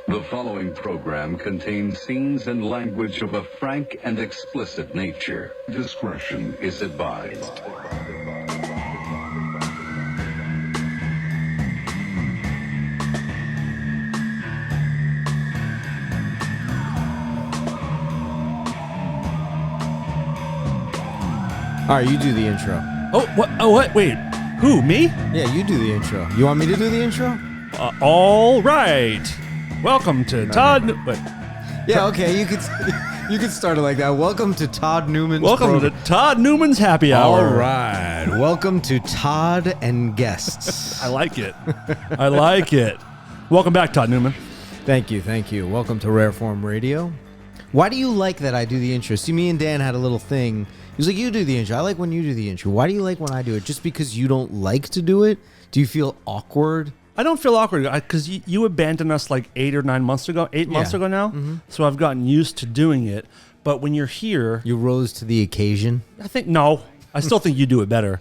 The following program contains scenes and language of a frank and explicit nature. Discretion is advised. All right, you do the intro. Oh, what? Oh, what? Wait, who? Me? Yeah, you do the intro. You want me to do the intro? All right. Welcome to Todd. Yeah, okay. You could start it like that. Welcome to Todd Newman's. Welcome to Todd Newman's Happy Hour. All right. Welcome to Todd and guests. I like it. I like it. Welcome back, Todd Newman. Thank you. Welcome to Rare Form Radio. Why do you like that I do the intro? See, me and Dan had a little thing. He was like, you do the intro. I like when you do the intro. Why do you like when I do it? Just because you don't like to do it? Do you feel awkward? I don't feel awkward because you abandoned us like 8 or 9 months ago. 8 months ago now. Mm-hmm. So I've gotten used to doing it. But when you're here, you rose to the occasion. I think no. I still think you do it better.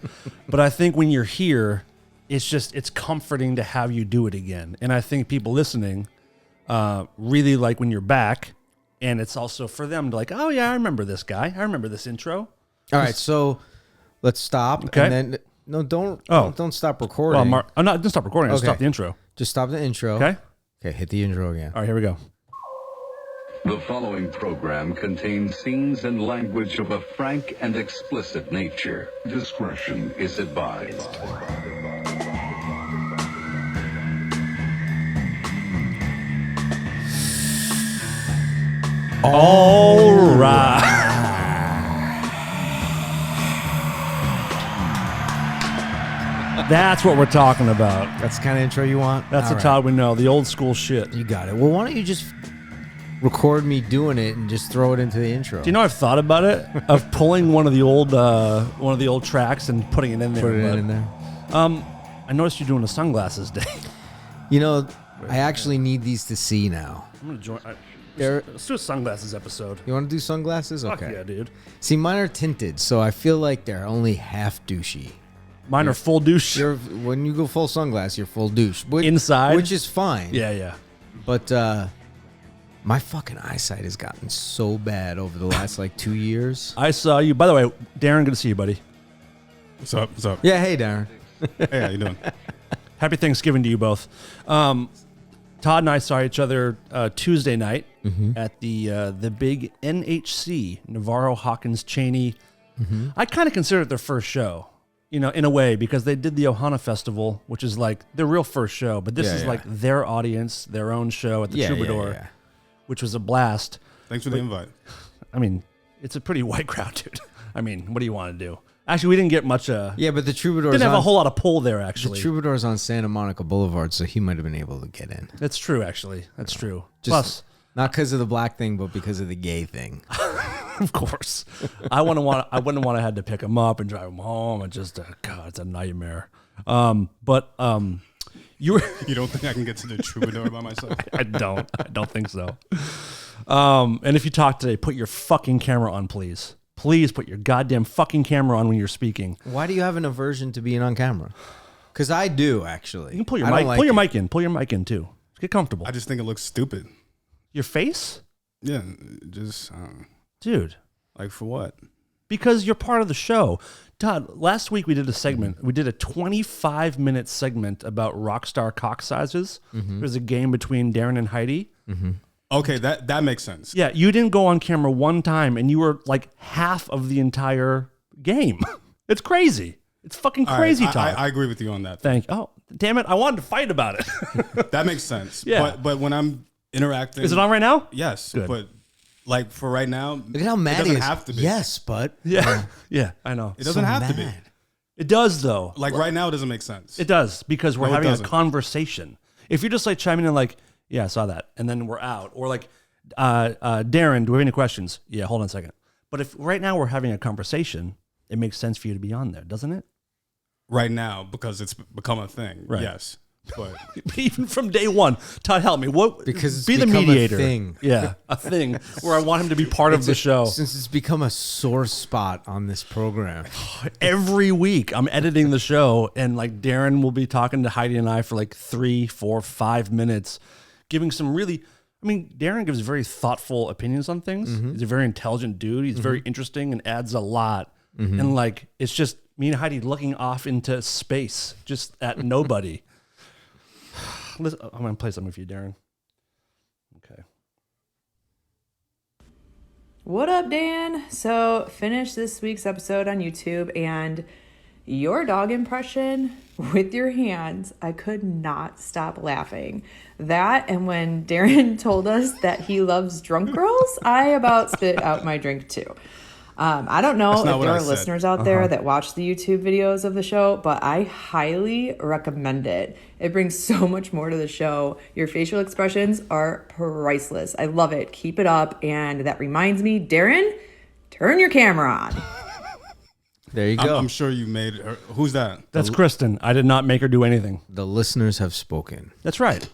But I think when you're here, it's comforting to have you do it again. And I think people listening really like when you're back. And it's also for them to like, oh yeah, I remember this guy. I remember this intro. All right, so let's stop. Okay. And then don't stop recording. Well, I'm not. Don't stop recording. I'll stop the intro. Just stop the intro. Okay. Okay. Hit the intro again. All right. Here we go. The following program contains scenes and language of a frank and explicit nature. Discretion is advised. All right. That's what we're talking about. That's the kind of intro you want? That's the Todd we know, the old school shit. You got it. Well, why don't you just record me doing it and just throw it into the intro? Do you know I've thought about it of pulling one of the old tracks and putting it in there? Put it in there. I noticed you're doing a sunglasses day. You know, I actually need these to see now. I'm gonna join. Let's do a sunglasses episode. You want to do sunglasses? Okay. Fuck yeah, dude. See, mine are tinted, so I feel like they're only half douchey. Mine are full douche. When you go full sunglass, you're full douche. Inside? Which is fine. Yeah. But my fucking eyesight has gotten so bad over the last 2 years. I saw you. By the way, Darren, good to see you, buddy. What's up? Yeah, hey, Darren. Hey, how you doing? Happy Thanksgiving to you both. Todd and I saw each other Tuesday night at the big NHC, Navarro Hawkins Cheney. Mm-hmm. I kind of consider it their first show, in a way, because they did the Ohana Festival, which is like their real first show. But this is like their audience, their own show at the Troubadour, which was a blast. Thanks for the invite. I mean, it's a pretty white crowd, dude. I mean, what do you want to do? Actually, we didn't get much. But the Troubadour didn't have a whole lot of pull there. Actually, the Troubadour's on Santa Monica Boulevard, so he might have been able to get in. That's true. Actually, that's true. Plus, not because of the black thing, but because of the gay thing. Of course, I wouldn't want to have to pick him up and drive him home. And just God, it's a nightmare. You don't think I can get to the Troubadour by myself? I don't think so. And if you talk today, put your fucking camera on, please. Please put your goddamn fucking camera on when you're speaking. Why do you have an aversion to being on camera? Because I do, actually. You can pull your mic. Pull your mic in. Pull your mic in too. Get comfortable. I just think it looks stupid. Your face? Yeah, just dude. Like for what? Because you're part of the show. Todd, last week we did a segment. We did a 25-minute segment about rockstar cock sizes. Mm-hmm. There was a game between Darren and Heidi. Mm-hmm. Okay, that makes sense. Yeah, you didn't go on camera one time, and you were like half of the entire game. It's crazy. It's fucking crazy, Todd. I agree with you on that. Thank you. Oh, damn it. I wanted to fight about it. That makes sense. Yeah. But when I'm interacting... Is it on right now? Yes. Good. But for right now... Look at how mad he is. It doesn't have to be. Yes, but... Yeah. Yeah, I know. It doesn't have to be. It does, though. Right now, it doesn't make sense. It does, because we're having a conversation. If you're just chiming in yeah, I saw that, and then we're out. Or Darren, do we have any questions? Yeah, hold on a second. But if right now we're having a conversation, it makes sense for you to be on there, doesn't it? Right now, because it's become a thing. Right. Yes. But even from day one, Todd, help me. What? Because it's be the mediator. A thing. Yeah, a thing where I want him to be part of the show. Since it's become a sore spot on this program. Every week, I'm editing the show, and Darren will be talking to Heidi and I for 3, 4, 5 minutes, giving some really. I mean, Darren gives very thoughtful opinions on things. He's a very intelligent dude. He's very interesting and adds a lot. And like, it's just me and Heidi looking off into space, just at nobody. Listen, I'm going to play something for you, Darren. Okay. What up, Dan? So, finished this week's episode on YouTube, and your dog impression with your hands, I could not stop laughing. That, and when Darren told us that he loves drunk girls, I about spit out my drink too. I don't know if there are listeners out there that watch the YouTube videos of the show, but I highly recommend it. It brings so much more to the show. Your facial expressions are priceless. I love it. Keep it up. And that reminds me, Darren, turn your camera on. There you go. I'm sure you made her. Who's that? That's Kristen. I did not make her do anything. The listeners have spoken. That's right.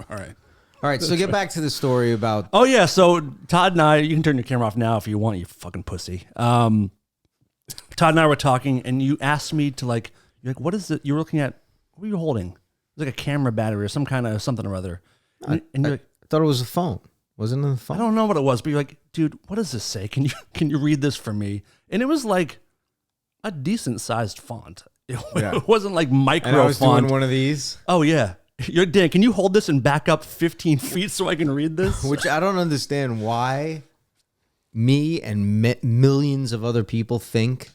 All right. All right, so get back to the story about... Oh, yeah. So Todd and I, you can turn your camera off now if you want, you fucking pussy. Todd and I were talking, and you asked me to, like, you're like, what is it? You were looking at, what were you holding? It was like a camera battery or some kind of something or other. And you're like, I thought it was a phone. Wasn't it a phone? I don't know what it was, but you're like, dude, what does this say? Can you read this for me? And it was like a decent sized font. It wasn't like micro and I was font. doing one of these. Oh, yeah. Dan, can you hold this and back up 15 feet so I can read this? Which I don't understand why me and millions of other people think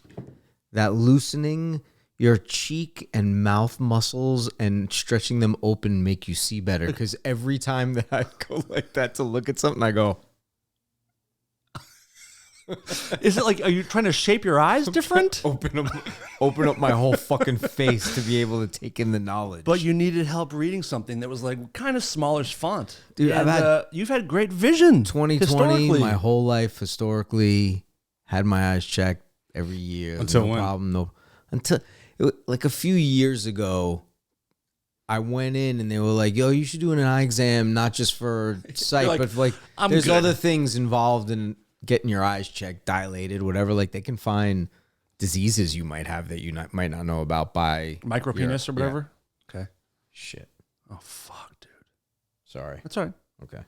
that loosening your cheek and mouth muscles and stretching them open make you see better. Because every time that I go like that to look at something, I go... Is it like, are you trying to shape your eyes different? open up my whole fucking face to be able to take in the knowledge. But you needed help reading something that was like kind of smallish font. Dude, and, you've had great vision. 2020, my whole life historically, had my eyes checked every year. Until no when? problem. Until like a few years ago, I went in and they were like, "Yo, you should do an eye exam, not just for sight, like, but like there's good. other things involved in getting your eyes checked, dilated, whatever. Like they can find diseases you might have that you might not know about by micropenis or whatever." Yeah. Okay. Shit. Oh fuck, dude. Sorry. That's all right. Okay.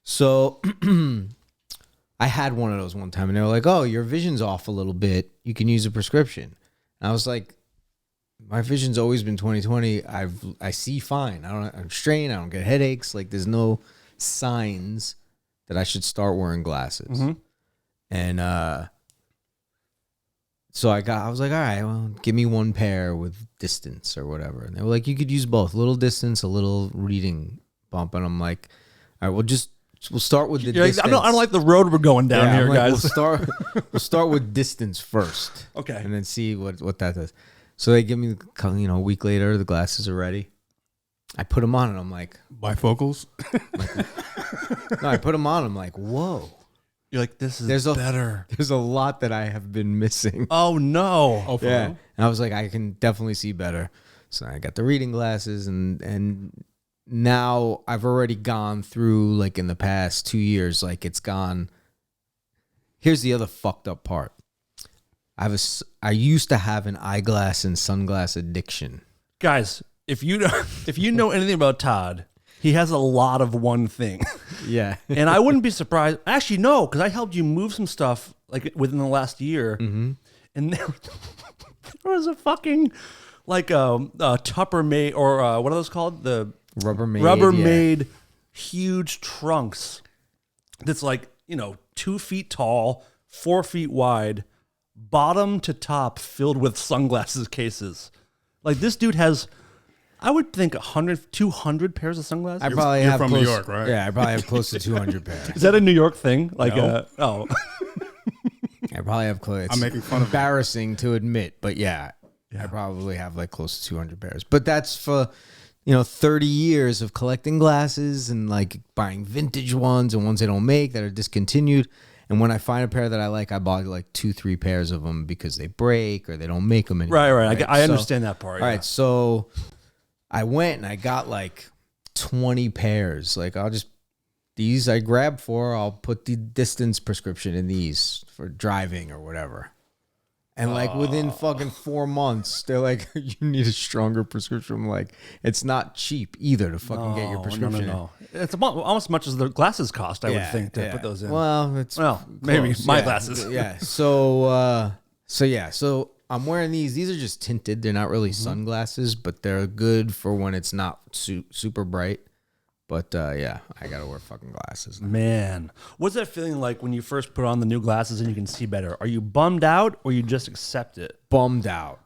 So I had one of those one time and they were like, "Oh, your vision's off a little bit. You can use a prescription." And I was like, my vision's always been 20/20. I see fine. I'm straight. I don't get headaches. Like there's no signs that I should start wearing glasses. And so I was like, all right, well, give me one pair with distance or whatever. And they were like, you could use both, a little distance, a little reading bump. And I'm like, all right, we'll start with the distance. I don't like the road we're going down here, I'm like, guys. We'll start with distance first. Okay. And then see what that does. So they give me, a week later, the glasses are ready. I put them on and I'm like, bifocals. no, I put them on. I'm like, whoa. You're like, this is better. There's a lot that I have been missing. Oh no. Oh, for Yeah. real? And I was like, I can definitely see better. So I got the reading glasses and now I've already gone through, like in the past 2 years, like it's gone. Here's the other fucked up part. I used to have an eyeglass and sunglass addiction. Guys, if you know anything about Todd, he has a lot of one thing. Yeah. And I wouldn't be surprised. Actually, no, because I helped you move some stuff like within the last year. And there was a fucking like Tuppermade or what are those called? The Rubbermaid huge trunks. That's like 2 feet tall, 4 feet wide, bottom to top, filled with sunglasses cases. Like this dude has. I would think 100, 200 pairs of sunglasses. You're from New York, right? Yeah, I probably have close to 200 pairs. Is that a New York thing? Like, No. I probably have close. I'm making fun of it. Embarrassing to admit, but yeah, I probably have like close to 200 pairs. But that's for 30 years of collecting glasses and like buying vintage ones and ones they don't make that are discontinued. And when I find a pair that I like, I buy like 2-3 pairs of them because they break or they don't make them anymore. Right. I understand that part. All right, so I went and I got like 20 pairs. Like these I grabbed I'll put the distance prescription in these for driving or whatever. And like within fucking 4 months, they're like, you need a stronger prescription. I'm like, it's not cheap either to fucking get your prescription. No. It's almost as much as the glasses cost, I would think, to put those in. Well, maybe close. my glasses. Yeah. So I'm wearing these. These are just tinted. They're not really sunglasses, but they're good for when it's not super bright. But I gotta wear fucking glasses now. Man, what's that feeling like when you first put on the new glasses and you can see better? Are you bummed out or you just accept it? Bummed out.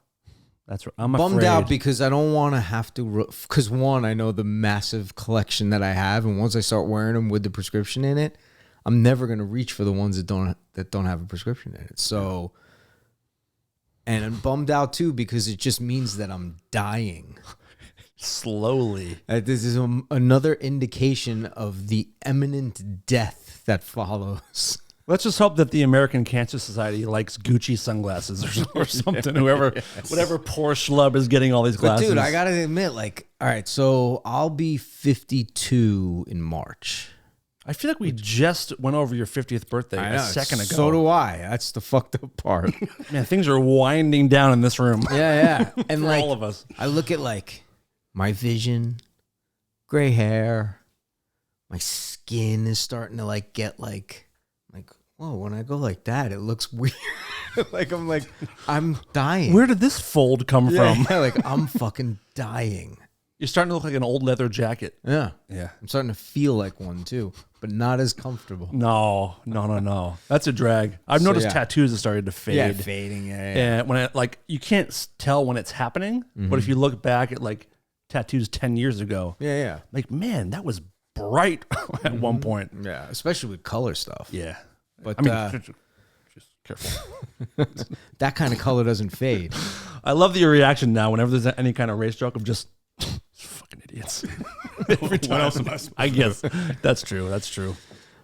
That's right. I'm bummed afraid. out because I don't want to have to. Because one, I know the massive collection that I have, and once I start wearing them with the prescription in it, I'm never gonna reach for the ones that don't have a prescription in it. So, and I'm bummed out too because it just means that I'm dying. Slowly. This is another indication of the imminent death that follows. Let's just hope that the American Cancer Society likes Gucci sunglasses or something. Whatever poor schlub is getting all these glasses. But dude, I gotta admit, like, all right, so I'll be 52 in March. I feel like we just went over your 50th birthday a second ago. So do I. That's the fucked up part. Man, things are winding down in this room. Yeah. And For like all of us. I look at like my vision, gray hair, my skin is starting to like get like, whoa, when I go like that, it looks weird. I'm dying. Where did this fold come from? Yeah, like I'm fucking dying. You're starting to look like an old leather jacket. Yeah. Yeah. I'm starting to feel like one too, but not as comfortable. No. That's a drag. I've noticed tattoos have started to fade. Yeah, fading. Yeah. And when you can't tell when it's happening, but if you look back at like tattoos 10 years ago, like, man, that was bright at one point. Yeah, especially with color stuff. Yeah. But I mean, just careful. that kind of color doesn't fade. I love your reaction now whenever there's any kind of race joke of just fucking idiots. Every time. I guess that's true.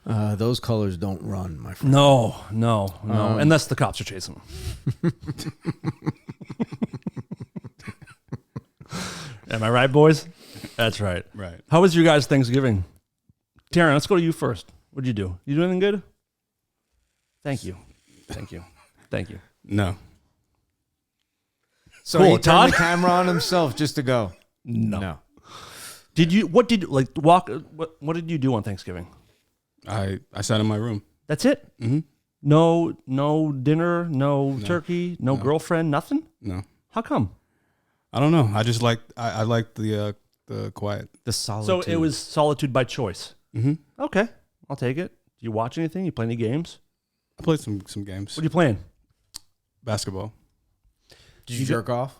Those colors don't run, my friend. No. Unless the cops are chasing them. Am I right, boys? That's right. Right. How was your guys' Thanksgiving? Darren, let's go to you first. What'd you do? You do anything good? Thank you. No. So Cool, he turned Todd? the camera on himself just to go. No. What did you do on Thanksgiving? I sat in my room. That's it? Mm-hmm. No dinner, no turkey, no girlfriend, nothing? No. How come? I don't know. I just liked I liked the quiet. The solitude. So it was solitude by choice. Mm-hmm. Okay, I'll take it. Do you watch anything? You play any games? I played some games. What are you playing? Basketball. Did you jerk off?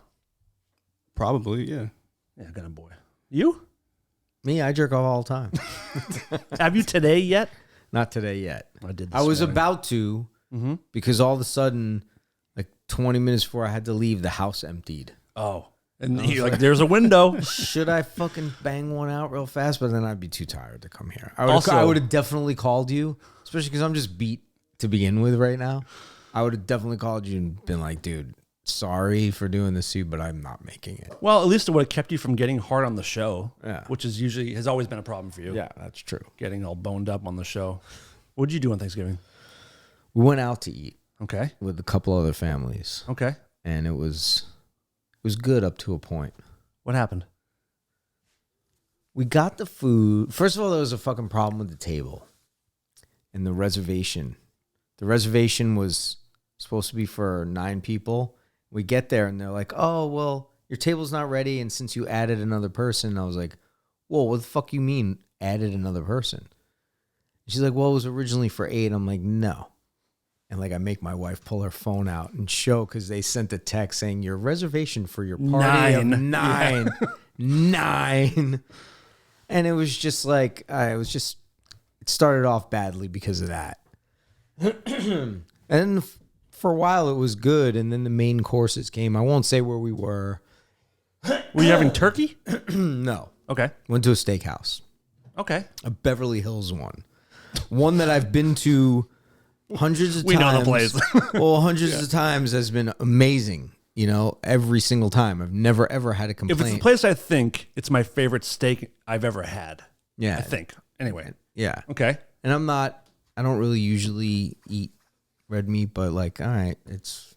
Probably, yeah. Yeah, I got a boy. You? Me, I jerk off all the time. Have you today yet? Not today yet. I did. I was about to because all of a sudden, like 20 minutes before I had to leave, the house emptied. Oh, and you're like, there's a window. Should I fucking bang one out real fast? But then I'd be too tired to come here. I Also- would have definitely called you, especially because I'm just beat to begin with right now. I would have definitely called you and been like, dude, sorry for doing this to you, but I'm not making it. Well, at least it would have kept you from getting hard on the show, Yeah. which has always been a problem for you. Yeah, that's true. Getting all boned up on the show. What did you do on Thanksgiving? We went out to eat Okay. with a couple other families, Okay. and it was good up to a point. What happened? We got the food. First of all, there was a fucking problem with the table and the reservation. The reservation was supposed to be for 9 people. We get there and they're like, oh, well, your table's not ready. And since you added another person, I was like, whoa, what the fuck you mean added another person? And she's like, well, it was originally for 8. I'm like, no. And like I make my wife pull her phone out and show because they sent a text saying your reservation for your party of 9. 9. And it was just like, it started off badly because of that. And for a while it was good. And then the main courses came. I won't say where we were. Were you having turkey? No. Okay. Went to a steakhouse, Okay. a Beverly Hills one. One that I've been to hundreds of We times. know the place. Well, hundreds of times has been amazing. You know, every single time. I've never, ever had a If complaint. it's the place I think, it's my favorite steak I've ever had. Yeah. I think. Anyway. Yeah. Okay. And I don't really usually eat red meat, but like, all right, it's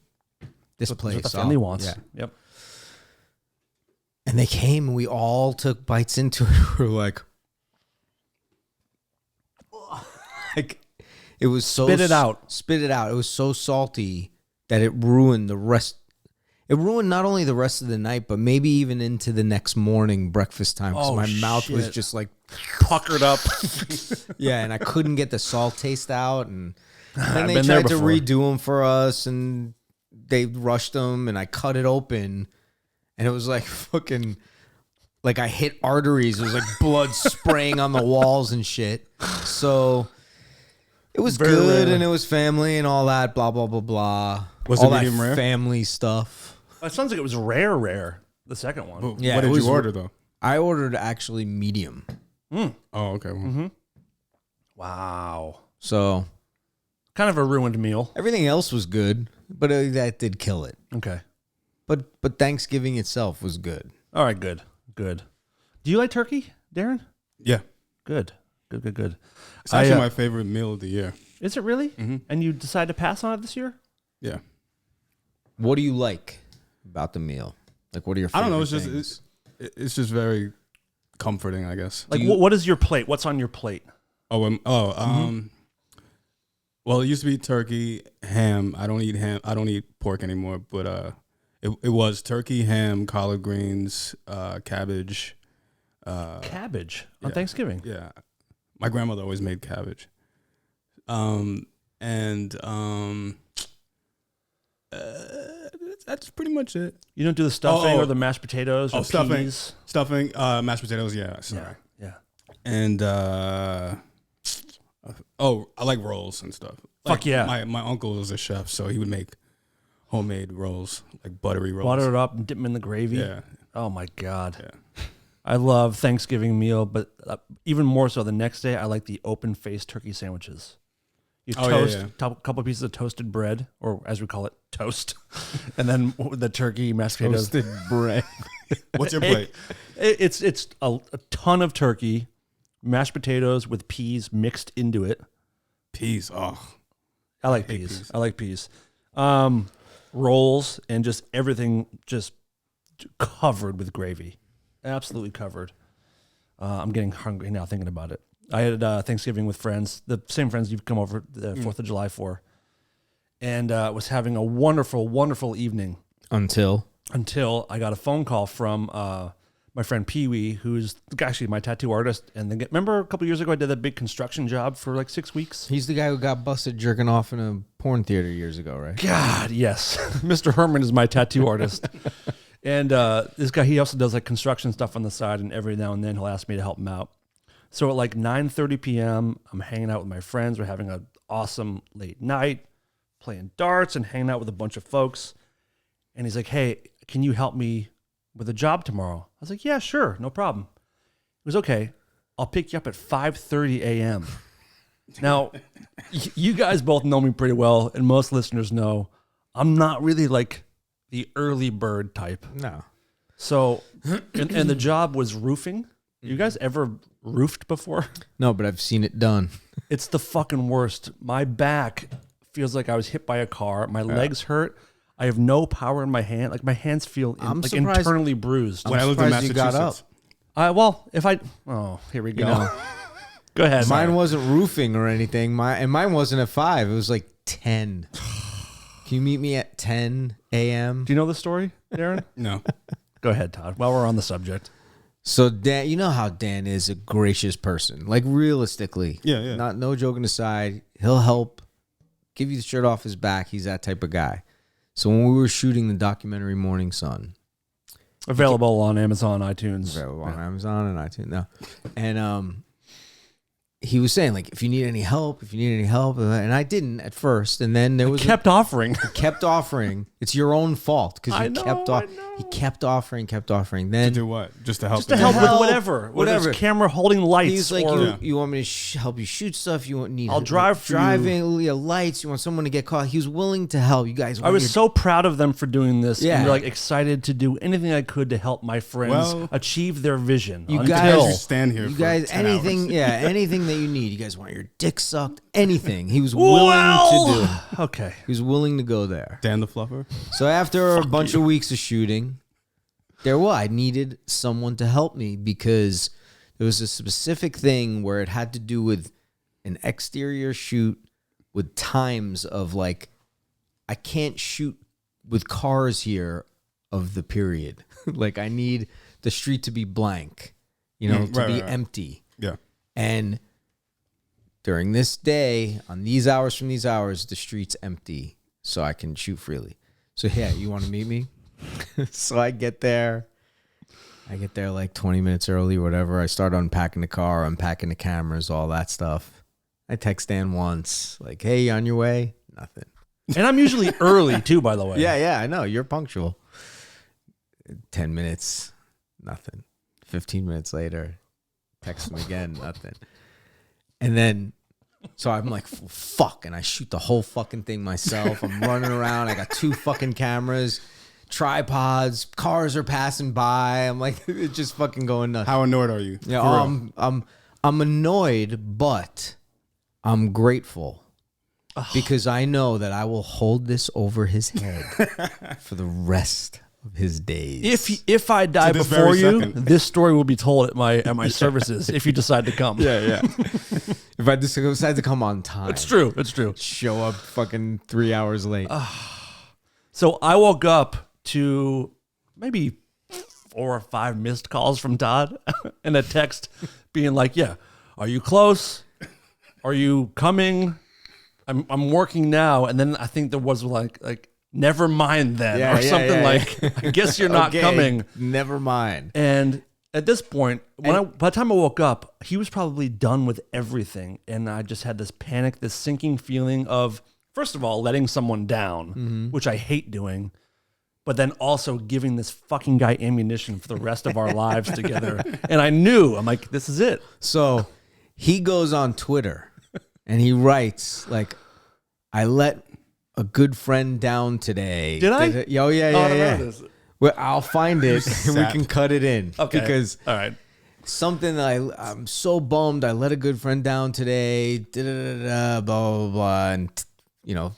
This That's place. what the family wants. Yeah. Yep. And they came and we all took bites into it. We were like it was so Spit it out. Spit it out. It was so salty that it ruined the rest. It ruined not only the rest of the night, but maybe even into the next morning breakfast time. Because my mouth was just like puckered up. yeah, and I couldn't get the salt taste out. And then they been there tried to before. redo them for us, and they rushed them, and I cut it open, and it was like fucking, like I hit arteries. It was like blood spraying on the walls and shit. So it was Very good, rare. and it was family and all that, blah, blah, blah, blah. Was all it that medium rare? family stuff. It sounds like it was rare. The second one. Yeah, what it did was- you order though? I ordered actually medium. Oh, okay. Well, Wow. So Kind of a ruined meal. everything else was good, but that did kill it. Okay. But Thanksgiving itself was good. All right. Good. Do you like turkey, Darren? yeah. Good. It's actually my favorite meal of the year. Is it really? And you decide to pass on it this year? Yeah. What do you like about the meal? Like, what are your I favorite don't know. It's things? just it's just very comforting, I guess. Like, what is your plate? What's on your plate? Well, it used to be turkey, ham. I don't eat ham. I don't eat pork anymore. But it was turkey, ham, collard greens, cabbage. Cabbage on yeah. Thanksgiving. Yeah, my grandmother always made cabbage. That's pretty much it. You don't do the stuffing Oh. or the mashed potatoes or stuffing, peas? stuffing, mashed potatoes. Yeah, sorry. Yeah. And I like rolls and stuff. Fuck Like, yeah. My uncle was a chef, so he would make homemade rolls, like buttery rolls. Butter it up and dip them in the gravy. Yeah. Oh my God. Yeah. I love Thanksgiving meal, but even more so the next day, I like the open faced turkey sandwiches. You Oh, toast yeah. a couple pieces of toasted bread, or as we call it, toast, and then the turkey, mashed potatoes. Toasted bread. What's your plate? It's a ton of turkey, mashed potatoes with peas mixed into it. Peas. Oh, I like hate peas. peas. I like peas. Rolls and just everything just covered with gravy. Absolutely covered. I'm getting hungry now thinking about it. I had Thanksgiving with friends, the same friends you've come over the 4th of July for, and was having a wonderful, wonderful evening Until until I got a phone call from my friend Pee Wee, who's actually my tattoo artist. And then remember a couple years ago, I did that big construction job for like 6 weeks? he's the guy who got busted jerking off in a porn theater years ago, right? God, yes. Mr. Herman is my tattoo artist. And this guy, he also does like construction stuff on the side, and every now and then he'll ask me to help him out. So at like 9:30 p.m., I'm hanging out with my friends. We're having an awesome late night, playing darts and hanging out with a bunch of folks. And he's like, hey, can you help me with a job tomorrow? I was like, yeah, sure, no problem. He was okay. I'll pick you up at 5:30 a.m. Now, you guys both know me pretty well, and most listeners know I'm not really like the early bird type. No. So, and the job was roofing. You guys ever roofed before? No, but I've seen it done. It's the fucking worst. My back feels like I was hit by a car. My legs hurt. I have no power in my hand. Like my hands feel I'm like surprised- internally bruised. when I lived in surprised you got Massachusetts. Well, if I, here we go. know. Go ahead. Mine wasn't roofing or anything. Mine wasn't at 5. It was like 10. Can you meet me at 10 a.m.? Do you know the story, Darren? No. Go ahead, Todd. While we're on the subject. So Dan, you know how Dan is a gracious person. Like realistically. Yeah. No joking aside, he'll help give you the shirt off his back. He's that type of guy. So when we were shooting the documentary Morning Sun, Available on Amazon, iTunes. available on Amazon and iTunes now. And he was saying, like, if you need any help, and I didn't at first, and then there was Kept offering. kept offering. It's your own fault because I you know, kept I off. know. He kept offering. To Then do what? Just to help. Just to help with help, whatever. whatever. Whether camera holding lights. he's like, or, you want me to help you shoot stuff? You want need I'll drive for you. driving lights. You want someone to get caught? He was willing to help you guys. I was so proud of them for doing this. Yeah. And like excited to do anything I could to help my friends Well, achieve their vision. You until guys- You stand here. You for guys, 10 anything, hours. anything that you need. You guys want your dick sucked? Anything. He was willing to do it. Okay. He was willing to go there. Dan the Fluffer. So after a bunch of weeks of shooting, I needed someone to help me because there was a specific thing where it had to do with an exterior shoot with times of like, I can't shoot with cars here of the period. Like I need the street to be blank, to be empty. Yeah. And during this day, on these hours from these hours, the street's empty so I can shoot freely. So yeah, you want to meet me? So I get there like 20 minutes early or whatever. I start unpacking the car, unpacking the cameras, all that stuff. I text Dan once, like, hey, you on your way? Nothing. And I'm usually early too, by the way. Yeah, I know. You're punctual. 10 minutes, nothing. 15 minutes later, text him again, nothing. And then, so I'm like, fuck. And I shoot the whole fucking thing myself. I'm running around. I got 2 fucking cameras, tripods, cars are passing by. I'm like, it's just fucking going nuts. How annoyed are you? Yeah, I'm annoyed, but I'm grateful. Because I know that I will hold this over his head for the rest of his days. If I die To this before very you, second. this story will be told at my services if you decide to come. Yeah. If I decide to come on time. It's true. Show up fucking 3 hours late. So I woke up to maybe 4 or 5 missed calls from Todd and a text being like, yeah, are you close? Are you coming? I'm working now. And then I think there was like never mind then or something like, I guess you're not coming. Never mind. And at this point, by the time I woke up, he was probably done with everything. And I just had this panic, this sinking feeling of, first of all, letting someone down, which I hate doing, but then also giving this fucking guy ammunition for the rest of our lives together. And I'm like, this is it. So he goes on Twitter and he writes, like, I let a good friend down today. Did I? Oh, yeah. I don't know this. Well, I'll find it and we can cut it in. Okay. Because all right. something that I'm so bummed. I let a good friend down today. Blah, blah, blah. And,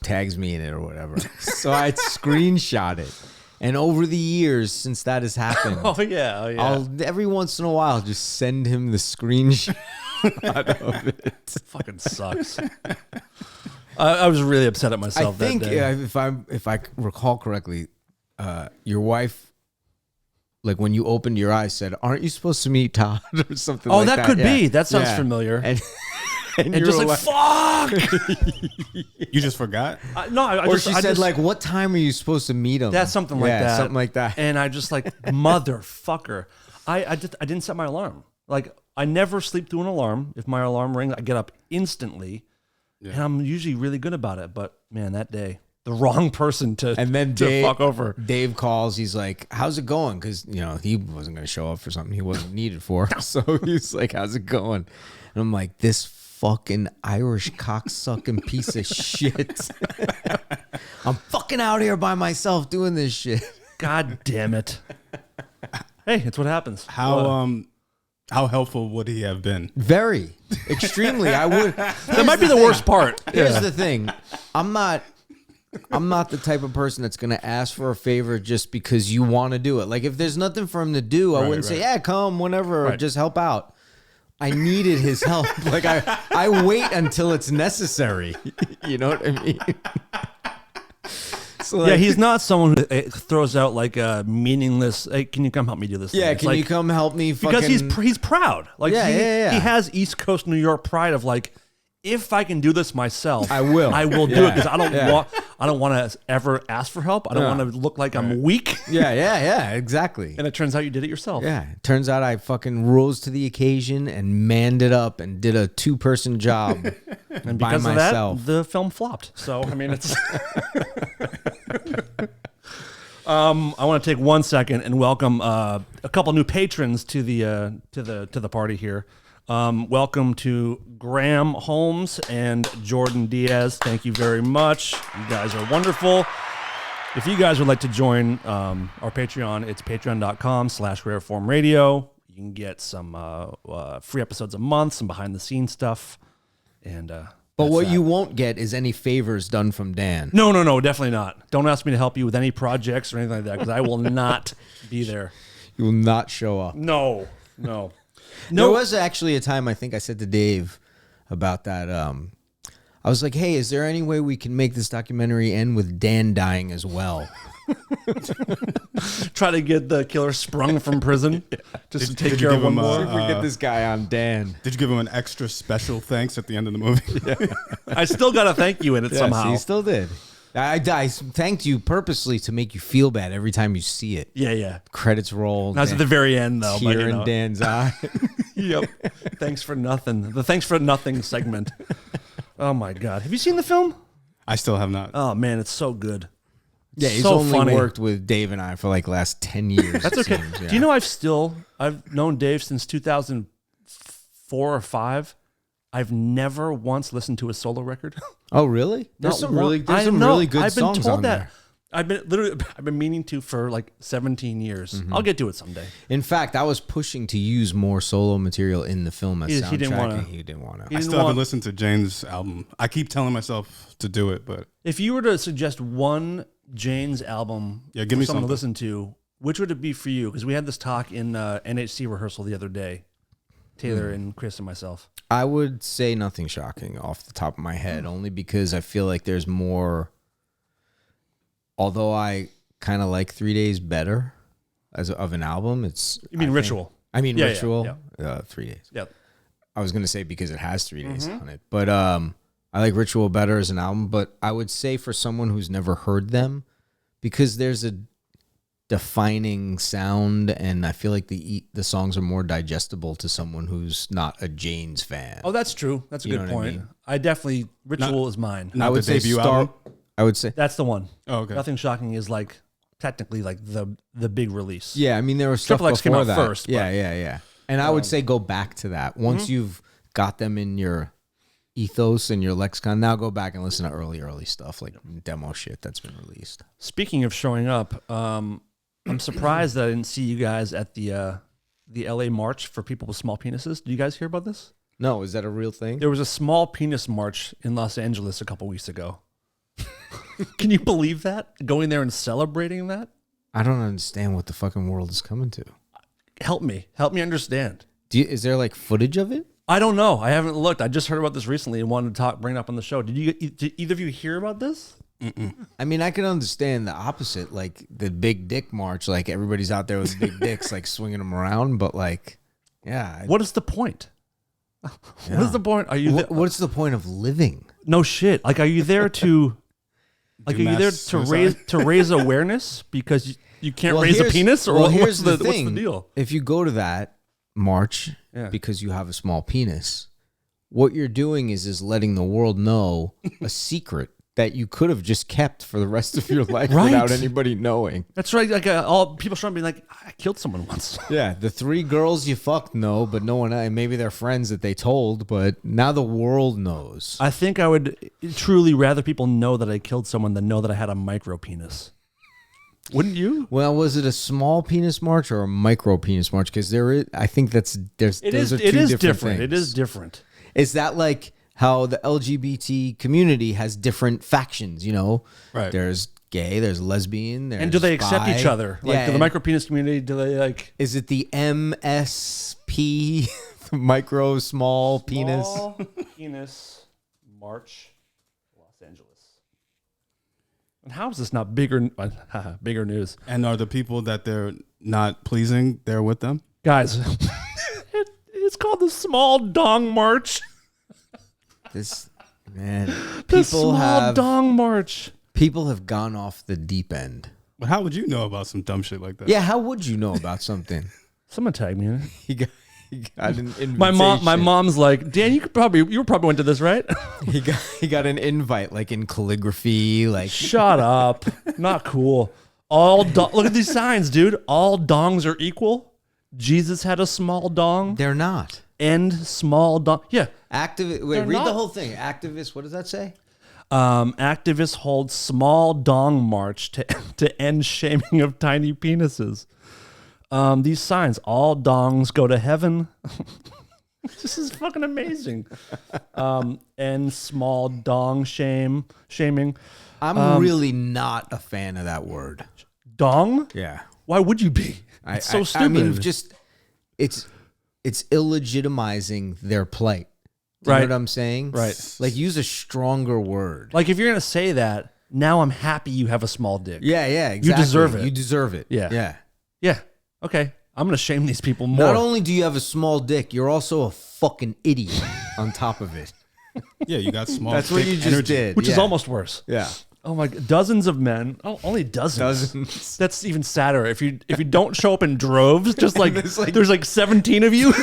tags me in it or whatever. So I screenshot it. And over the years since that has happened, Oh yeah. I'll every once in a while just send him the screenshot of it. Fucking sucks. I was really upset at myself I think that day. if I recall correctly, your wife, like when you opened your eyes, said, "Aren't you supposed to meet Todd?" or something. Oh, like that that could Yeah. be. That sounds Yeah. familiar. And And you just were like, fuck. You just forgot? No, I or just, she I said, just, like, "What time are you supposed to meet him?" that's something like Yeah, that. something like that. And I just like, motherfucker. I didn't set my alarm. Like, I never sleep through an alarm. If my alarm rings, I get up instantly. And I'm usually really good about it. But man, that day, the wrong person to And then to fuck over. Dave calls. He's like, "How's it going?" Because he wasn't going to show up for something he wasn't needed for. So he's like, "How's it going?" And I'm like, "This fucking Irish cocksucking piece of shit. I'm fucking out here by myself doing this shit." God damn it. Hey, it's what happens. How helpful would he have been? Very, extremely. I would. That might be the worst part. Here's the thing. I'm not the type of person that's going to ask for a favor just because you want to do it. Like, if there's nothing for him to do, I wouldn't say, "Yeah, come whenever, or just help out." I needed his help. Like, I wait until it's necessary. You know what I mean? So like, Yeah, he's not someone who throws out like a meaningless, "Hey, can you come help me do this?" Yeah, thing? It's can like, you come help me? Because he's proud. Like Yeah. he has East Coast New York pride of like, if I can do this myself, I will. I will do it because I don't want to ever ask for help. I don't want to look like I'm weak. Yeah, exactly. And it turns out you did it yourself. Yeah, it turns out I fucking rose to the occasion and manned it up and did a 2-person job And by because of myself. that, the film flopped. So I mean, it's. I want to take 1 second and welcome a couple new patrons to the party here. Welcome to Graham Holmes and Jordan Diaz. Thank you very much. You guys are wonderful. If you guys would like to join our Patreon, it's patreon.com/rareformradio. You can get some free episodes a month, some behind the scenes stuff, and. But what you won't get is any favors done from Dan. No, definitely not. Don't ask me to help you with any projects or anything like that because I will not be there. You will not show up. No. There was actually a time I think I said to Dave about that. I was like, hey, is there any way we can make this documentary end with Dan dying as well? Try to get the killer sprung from prison just to take did care you of give one him more. If we get this guy on Dan. Did you give him an extra special thanks at the end of the movie? I still got to thank you in it somehow. He still did. I thanked you purposely to make you feel bad every time you see it. Yeah. Credits roll. That's at the very end, though. Tear But, you know. in Dan's eye. Yep. Thanks for nothing. The thanks for nothing segment. Oh, my God. Have you seen the film? I still have not. Oh, man, it's so good. Yeah, he's so only funny. worked with Dave and I for like last 10 years. That's it okay. seems, yeah. Do you know I've known Dave since 2004 or 5. I've never once listened to a solo record. Oh, really? There's some really good I've been songs told on that. there. I've been meaning to for like 17 years. Mm-hmm. I'll get to it someday. In fact, I was pushing to use more solo material in the film as soundtrack. He didn't wanna. and he didn't want to. I still haven't listened to Jane's album. I keep telling myself to do it, but If you were to suggest one Jane's album give for me someone something. to listen to, which would it be for you? Because we had this talk in NHC rehearsal the other day, Taylor and Chris and myself. I would say Nothing Shocking off the top of my head, only because I feel like there's more. Although I kind of like 3 Days better of an album, it's. You mean Ritual? I mean Yeah, Ritual. yeah. 3 Days. Yep. I was gonna say because it has 3 days Mm-hmm. on it, but I like Ritual better as an album. But I would say for someone who's never heard them, because there's a defining sound, and I feel like the songs are more digestible to someone who's not a Jane's fan. Oh, that's true. That's a You good know what I point. mean? I definitely Ritual is mine. not I would the say debut Star. album. I would say. That's the one. Oh, okay. Nothing Shocking is like technically like the big release. Yeah, I mean there was stuff Triple X came before out that. first, Yeah, yeah. And I would say go back to that once you've got them in your ethos and your lexicon. Now go back and listen to early stuff like demo shit that's been released. Speaking of showing up, I'm surprised that I didn't see you guys at the LA March for people with small penises. Did you guys hear about this? No, is that a real thing? There was a small penis march in Los Angeles a couple weeks ago. Can you believe that? Going there and celebrating that? I don't understand what the fucking world is coming to. Help me understand. Is there like footage of it? I don't know. I haven't looked. I just heard about this recently and wanted to bring it up on the show. Did either of you hear about this? I mean, I can understand the opposite, like the big dick march, like everybody's out there with big dicks, like swinging them around. But like, yeah, What is the point? What is the point? Are you what's the point of living? no shit? Like, are you there to like? Are you there mass to suicide? raise awareness because you can't raise a here's- penis, or well, what's here's the thing. what's the deal? If you go to that march Yeah. because you have a small penis, what you're doing is letting the world know a secret that you could have just kept for the rest of your life Right. without anybody knowing. That's right. Like all people showing being like, I killed someone once. Yeah, the 3 girls you fucked know, but no one, and maybe they're friends that they told, but now the world knows. I think I would truly rather people know that I killed someone than know that I had a micro penis. Wouldn't you? Well, was it a small penis march or a micro penis march? Because I think those are two different different. It things. is different. Is that like how the LGBT community has different factions? You know, Right. There's gay, there's lesbian, there's And do they accept bi. each other? Like Yeah, the and micro penis community, do they like is it the MSP, micro small penis? Small penis march, Los Angeles? And how is this not bigger? Bigger news, And are the people that they're not pleasing there with them? guys. It's called the Small Dong March. This man, The Small Dong March. people have gone off the deep end. But how would you know about some dumb shit like that? Yeah, how would you know about something? Someone tag me in it. He got an invitation. My mom's like, Dan, you probably went to this, right? He got an invite, like in calligraphy, like Shut up. Not cool. Look at these signs, dude. All dongs are equal. Jesus had a small dong. they're not. End small dong. Yeah. Wait, They're read not. the whole thing. Activists, what does that say? Activists hold small dong march to end shaming of tiny penises. These signs, all dongs go to heaven. This is fucking amazing. And small dong shaming. I'm really not a fan of that word. Dong? Yeah. Why would you be? It's so stupid. I mean, just it's illegitimizing their plight. Do you know what I'm saying? Right. Like, use a stronger word. Like, if you're going to say that, now I'm happy you have a small dick. Yeah, exactly. You deserve it. You deserve it. Yeah. Yeah. Okay. I'm going to shame these people more. Not only do you have a small dick, you're also a fucking idiot on top of it. Yeah, you got small. That's what you just did. Which is almost worse. Yeah. Oh my God. Dozens of men. Oh, only dozens. That's even sadder. If you don't show up in droves, just like there's like 17 of you.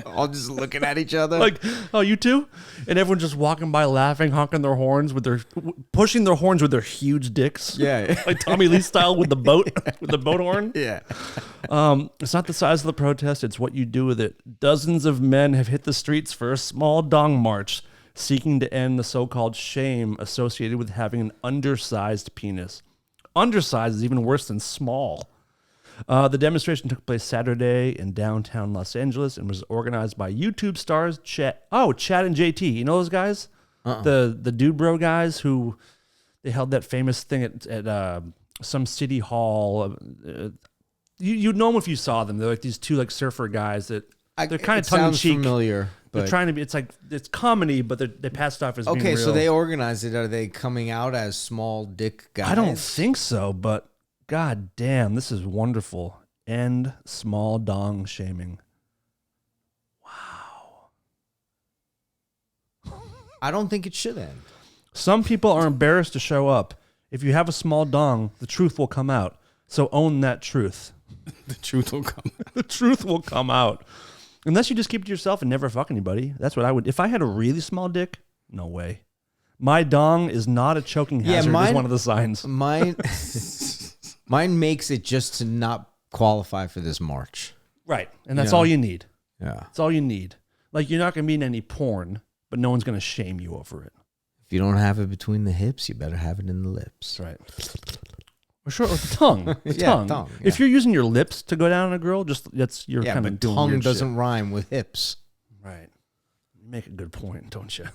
All just looking at each other. Like, oh, you too? And everyone's just walking by laughing, honking their horns pushing their horns with their huge dicks. Yeah. Like Tommy Lee style with the boat horn. Yeah. It's not the size of the protest, it's what you do with it. Dozens of men have hit the streets for a small dong march, seeking to end the so-called shame associated with having an undersized penis. Undersized is even worse than small. The demonstration took place Saturday in downtown Los Angeles and was organized by YouTube stars Chad and JT. You know those guys? The dude bro guys who they held that famous thing at some city hall. You'd know them if you saw them. They're like these two like surfer guys that they're kind of tongue in cheek. Familiar. They're trying to be. It's comedy, but they passed off as being real. Okay, so they organized it. Are they coming out as small dick guys? I don't think so, but god damn, this is wonderful. End small dong shaming. Wow. I don't think it should end. Some people are embarrassed to show up. If you have a small dong, the truth will come out. So own that truth. The truth will come. The truth will come out. Unless you just keep it to yourself and never fuck anybody. That's what I would. If I had a really small dick, no way. My dong is not a choking hazard. Is one of the signs. Mine makes it just to not qualify for this march. Right, and that's all you need. Yeah, that's all you need. Like, you're not going to be in any porn, but no one's going to shame you over it. If you don't have it between the hips, you better have it in the lips. That's right. Or the tongue. The tongue. Yeah. If you're using your lips to go down on a girl, you're kind of doing tongue weird doesn't shit. rhyme with hips. Right. You make a good point, don't you?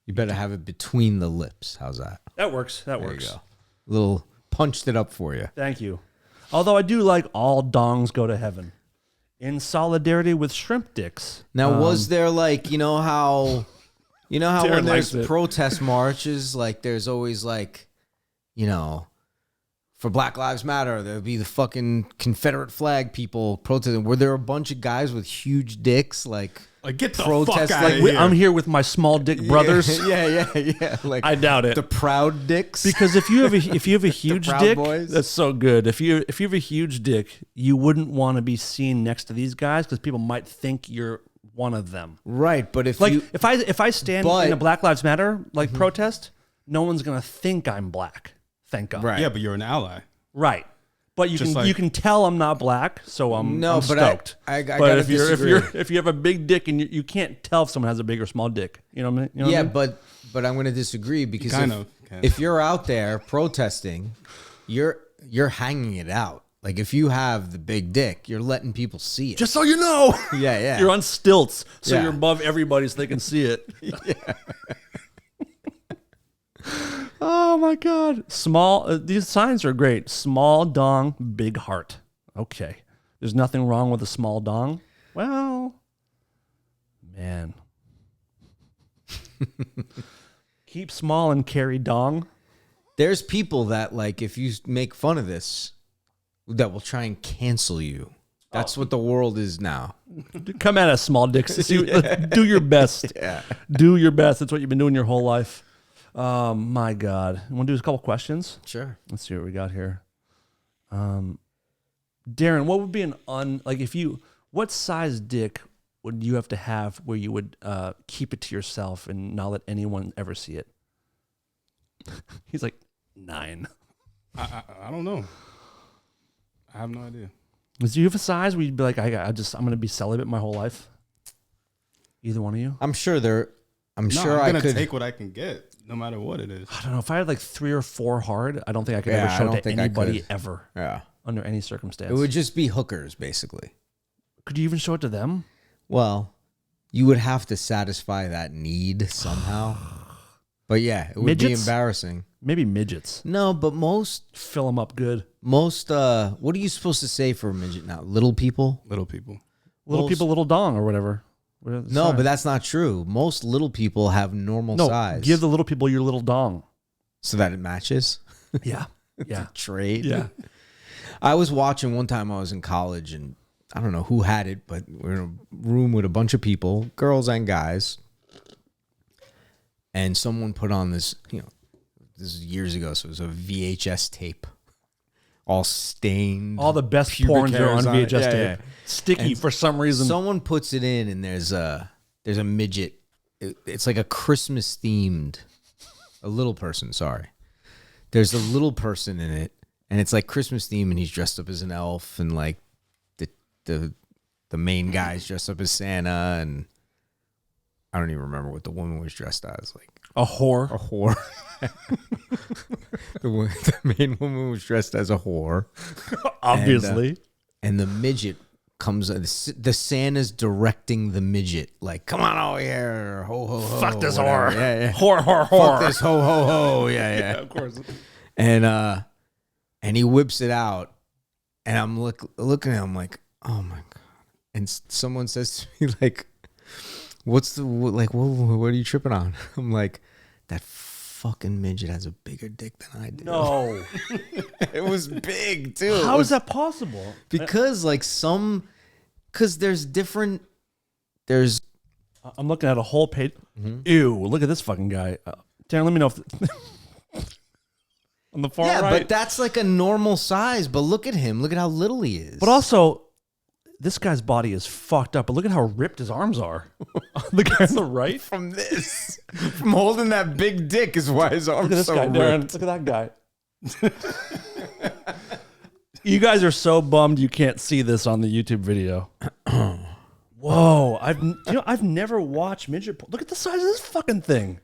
You better have it between the lips. How's that? That works. That There works. you go. Little punched it up for you. Thank you. Although I do like all dongs go to heaven, in solidarity with shrimp dicks. Now, was there like, you know how Darren when likes there's it. protest marches, like there's always like, for Black Lives Matter, there'll be the fucking Confederate flag people protesting. Were there a bunch of guys with huge dicks like Get the protest, fuck out like, of here. I'm here with my small dick brothers. Yeah. Like, I doubt it. the proud dicks. Because if you have a huge Proud dick, Boys? that's so good. If you have a huge dick, you wouldn't want to be seen next to these guys because people might think you're one of them. Right, but if I stand in a Black Lives Matter protest, no one's gonna think I'm black. Thank God. Right. Yeah, but you're an ally. Right. But you can tell I'm not black, so I'm stoked. I but gotta if disagree. if you have a big dick and you can't tell if someone has a big or small dick, you know what I mean? You know what I mean? but I'm going to disagree because can. if you're out there protesting, you're hanging it out. Like if you have the big dick, you're letting people see it. Just so you know. Yeah. You're on stilts, so Yeah. you're above everybody so they can see it. Oh my God. These signs are great. Small dong, big heart. Okay. There's nothing wrong with a small dong. Well, man. Keep small and carry dong. There's people that like if you make fun of this, that will try and cancel you. That's what the world is now. Come at us, small dicks. Do your best. Yeah. Do your best. That's what you've been doing your whole life. My God. You want to do a couple questions? Sure. Let's see what we got here. Darren, what would be what size dick would you have to have where you would keep it to yourself and not let anyone ever see it? He's like 9. I don't know. I have no idea. Do you have a size where you'd be like, I'm going to be celibate my whole life? Either one of you? I'm sure I'm I gonna could take what I can get, no matter what it is. I don't know. If I had like 3 or 4 hard, I don't think I could ever show it to anybody ever. Yeah. under any circumstance. It would just be hookers, basically. Could you even show it to them? Well, you would have to satisfy that need somehow. But yeah, it would be Midgets? embarrassing. Maybe midgets. No, but most, Fill them up good. what are you supposed to say for a midget now? Little people? Little people. Little Most- people, little dong or whatever. No, but that's not true. Most little people have normal no. size. Give the little people your little dong. so that it matches. Yeah. Yeah. Trade. Yeah. I was watching one time I was in college and I don't know who had it, but we're in a room with a bunch of people, girls and guys. And someone put on this, this is years ago, so it was a VHS tape. All stained. All the best pubic porns are hairs on it. VHS Yeah, tape. yeah. Sticky And for some reason. Someone puts it in and there's a midget. It's like a Christmas themed, a little person, sorry. There's a little person in it and it's like Christmas theme and he's dressed up as an elf and like the main guy's dressed up as Santa and I don't even remember what the woman was dressed as. Like a whore. a whore. The main woman was dressed as a whore. Obviously. And the midget comes, the Santa's directing the midget, like, come on over here, ho, ho, ho. Fuck this whatever. whore. Yeah, yeah. Whore, whore, Fuck whore. this, ho, ho, ho. Yeah, yeah. Of course. And he whips it out. And I'm looking at him like, oh my God. And someone says to me, like, what are you tripping on? I'm like, that fucking midget has a bigger dick than I do. No. It was big too. How is that possible? Because there's I'm looking at a whole page. Mm-hmm. Ew, look at this fucking guy. Darren, let me know if... on the far yeah, right. but that's like a normal size. But look at him. Look at how little he is. But also, this guy's body is fucked up. But look at how ripped his arms are. The guy on the right. from this, from holding that big dick is why his arms Look at this so guy, Darren. ripped. Look at that guy. You guys are so bummed you can't see this on the YouTube video. Whoa, I've never watched midget porn. Look at the size of this fucking thing.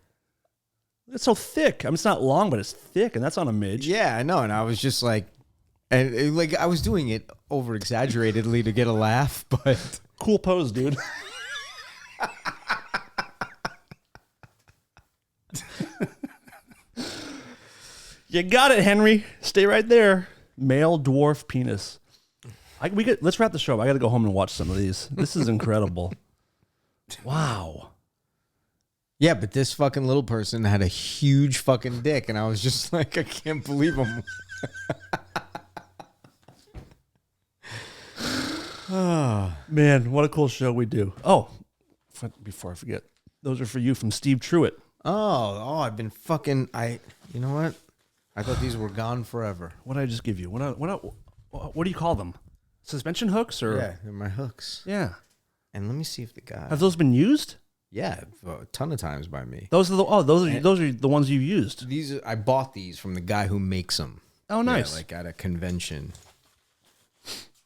It's so thick. I mean, it's not long, but it's thick, and that's on a midge. Yeah, I know. And I was just like, I was doing it over exaggeratedly to get a laugh, but Cool pose, dude. You got it, Henry. Stay right there. Male dwarf penis. Let's wrap the show up. I got to go home and watch some of these. This is incredible. Wow. yeah, but this fucking little person had a huge fucking dick, and I was just like, I can't believe him. Man, what a cool show we do. Oh, before I forget, those are for you from Steve Truitt. I've been fucking, you know what? I thought these were gone forever. What did I just give you? What do you call them? Suspension hooks or? Yeah, they're my hooks. Yeah. And let me see if the guy. Have those been used? Yeah, a ton of times by me. Those are the ones you've used. I bought these from the guy who makes them. Oh, nice. Yeah, like at a convention.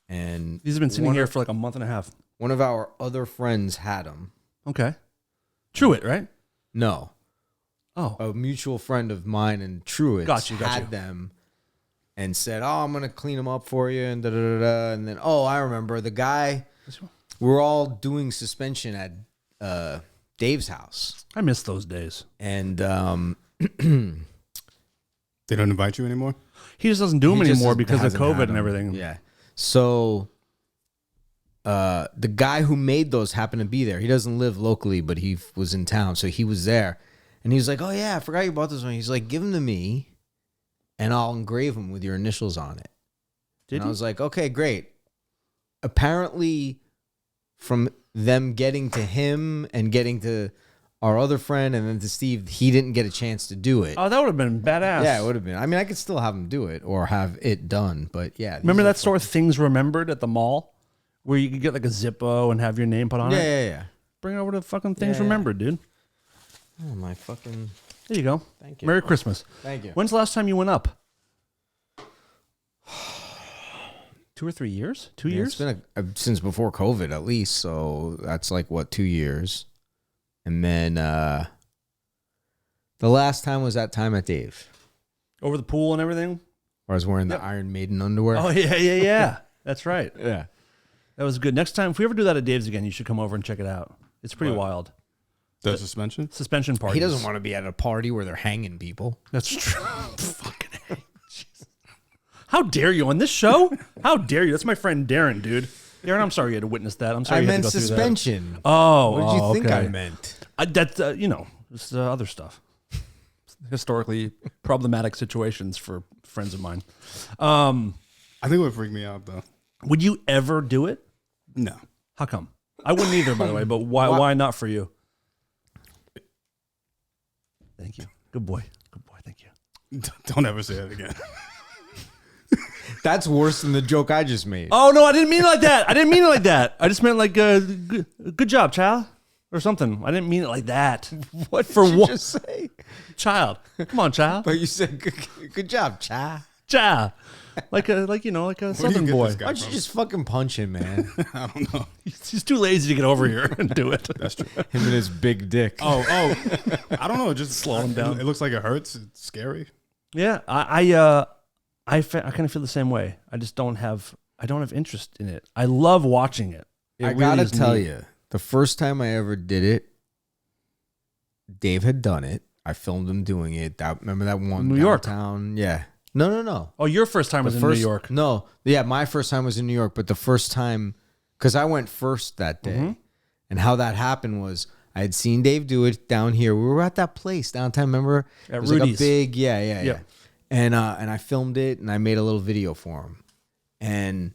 And These have been sitting here for like a month and a half. one of our other friends had them. Okay. Truitt, right? No, Oh. a mutual friend of mine and Truitt Got you. had them and said, "Oh, I'm gonna clean them up for you." And da da da da. And then, I remember the guy. We're all doing suspension at Dave's house, I miss those days. and They don't invite you anymore? He just doesn't do them he just anymore because of hasn't COVID had and them. everything. Yeah. So the guy who made those happened to be there. He doesn't live locally, but he was in town, so he was there. And he was like, "Oh yeah, I forgot you bought this one." He's like, "Give them to me, and I'll engrave them with your initials on it." Did and he? I was like, "Okay, great." Apparently, from them getting to him and getting to our other friend and then to Steve, he didn't get a chance to do it. Oh, that would have been badass. Yeah, it would have been. I mean, I could still have him do it or have it done, but yeah. Remember that store, Things Remembered, at the mall, where you could get like a Zippo and have your name put on Yeah, it? yeah, yeah. Bring it over to fucking Things Yeah. Remembered, dude. Oh, my fucking... There you go. Thank you. Merry Christmas. Thank you. When's the last time you went up? 2 or 3 years? 2 Yeah, years? It's been since before COVID, at least. So that's like, 2 years? And then the last time was that time at Dave. Over the pool and everything? where I was wearing the Iron Maiden underwear. Oh, yeah. That's right. Yeah. That was good. Next time, if we ever do that at Dave's again, you should come over and check it out. It's pretty wild. The suspension? Suspension party. He doesn't want to be at a party where they're hanging people. That's true. Fucking hell. Jesus. How dare you on this show? How dare you? That's my friend Darren, dude. Darren, I'm sorry you had to witness that. I'm sorry I you had meant to go through that. suspension. Oh, What did you think okay. I meant? That's it's other stuff. Historically problematic situations for friends of mine. I think it would freak me out, though. Would you ever do it? No. How come? I wouldn't either, by the way. But why not for you? Thank you. Good boy. Good boy. Thank you. Don't ever say that again. That's worse than the joke I just made. Oh no, I didn't mean it like that. I didn't mean it like that. I just meant like good job, child, or something. I didn't mean it like that. What for did you what? just say? Child, come on, child, But you said good job, cha. child, like a Southern get boy. this guy Why don't you just fucking punch him, man? I don't know. He's too lazy to get over here and do it. That's true. Him and his big dick. Oh, I don't know. It just Slow him down. It looks like it hurts. It's scary. Yeah, I kind of feel the same way. I just don't have interest in it. I love watching it. I gotta tell you, the first time I ever did it, Dave had done it. I filmed him doing it. Remember that one New York. downtown? Yeah. No. Oh, your first time was in New York. No. Yeah, my first time was in New York, but the first time, because I went first that day. Mm-hmm. And how that happened was I had seen Dave do it down here. We were at that place downtown, remember? At It was like a Rudy's. big, yeah. Yeah. And I filmed it and I made a little video for him. And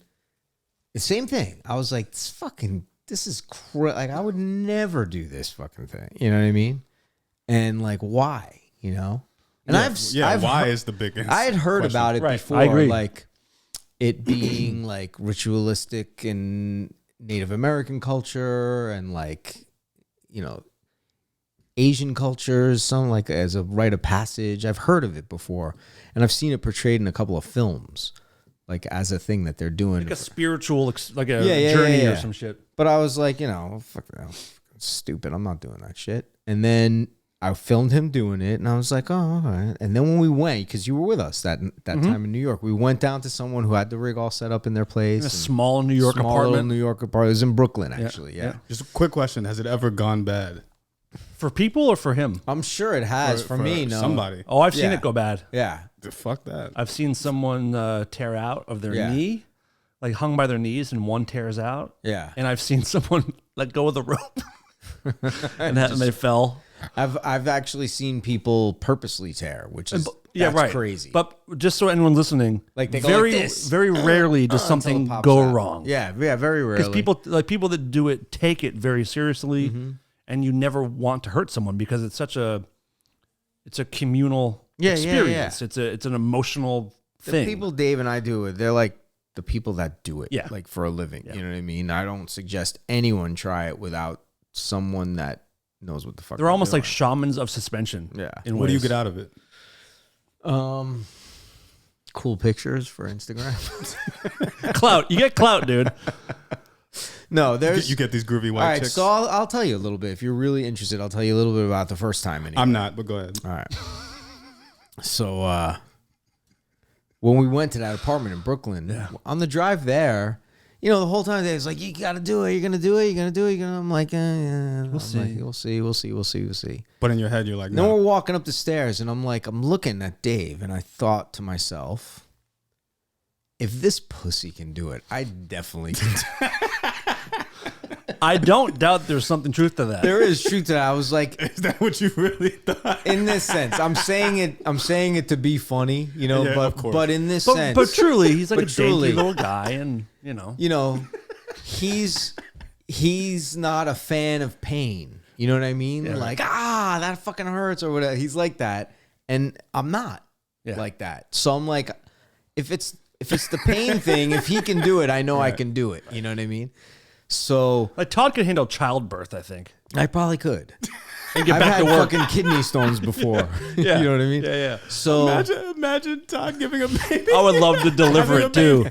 the same thing. I was like, this is like, I would never do this fucking thing. You know what I mean? And like, why? You know? And I've why heard- is the big answer? I had heard question. about it Right, before, I agree. like it being like ritualistic in Native American culture and like, Asian cultures, some like as a rite of passage. I've heard of it before, and I've seen it portrayed in a couple of films, like as a thing that they're doing. Like a spiritual, like a Yeah, journey yeah. or some shit. But I was like, fuck that, stupid. I'm not doing that shit. And then I filmed him doing it, and I was like, oh, all right. And then when we went, because you were with us that time in New York, we went down to someone who had the rig all set up in their place. In a and small New York small little apartment. New York apartment. It was in Brooklyn, actually. Yeah. Just a quick question: has it ever gone bad For people or for him? I'm sure it has. For me, no. somebody? Oh, I've seen Yeah. it go bad. Yeah. Fuck that. I've seen someone tear out of their Yeah. knee, like hung by their knees, and one tears out. Yeah. And I've seen someone let go of the rope, and they fell. I've actually seen people purposely tear, which is that's crazy. But just so anyone listening, Like, they go very like this. very rarely does until it something pops go out. wrong. Yeah, very rarely. Because people that do it take it very seriously, Mm-hmm. and you never want to hurt someone because it's a communal Yeah, yeah, experience. yeah. It's an emotional the thing. people Dave and I do it, they're like the people that do it, Yeah. like for a living. Yeah. You know what I mean? I don't suggest anyone try it without someone that knows what the fuck. They're almost doing. like shamans of suspension. Yeah. in What do you ways. get out of it? Cool pictures for Instagram. Clout. You get clout, dude. No, there's. You get these groovy white all right, chicks. so I'll tell you a little bit if you're really interested. I'll tell you a little bit about the first time. Anyway. I'm not, but go ahead. All right. So when we went to that apartment in Brooklyn, on the drive there, the whole time they was like, "You got to do it. You're gonna do it. You're gonna do it." I'm like, yeah. We'll see. We'll see. But in your head, you're like, Then no. we're walking up the stairs, and I'm looking at Dave, and I thought to myself, if this pussy can do it, I definitely can do it. I don't doubt there's something truth to that. There is truth to that. I was like, Is that what you really thought? in this sense, I'm saying it to be funny, Yeah, of course. but in this sense, But truly, he's like But a truly. dainty little guy, and he's not a fan of pain. You know what I mean? Like, that fucking hurts or whatever. He's like that, and I'm not like that. So I'm like, if it's the pain thing, if he can do it, I know I can do it. You know what I mean? So like Todd could handle childbirth. I think. I probably could. And get I've back had to work. fucking kidney stones before. Yeah. You know what I mean? Yeah. So Imagine Todd giving a baby. I would love to deliver it too.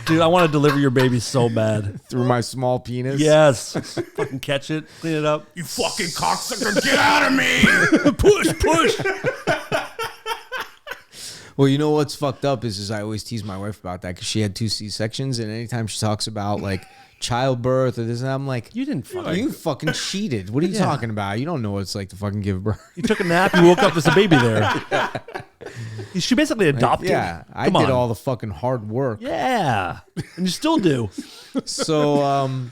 Dude, I want to deliver your baby so bad. through my small penis. Yes. Fucking catch it, clean it up. You fucking cocksucker, get out of me! Push. Well, you know what's fucked up is I always tease my wife about that because she had 2 C-sections, and anytime she talks about like childbirth or this, and I'm like, You didn't fucking. you fucking cheated. What are you talking about? You don't know what it's like to fucking give birth. You took a nap. You woke up. There's a baby there. She basically adopted. Yeah, I Come did on. all the fucking hard work. Yeah, and you still do. So,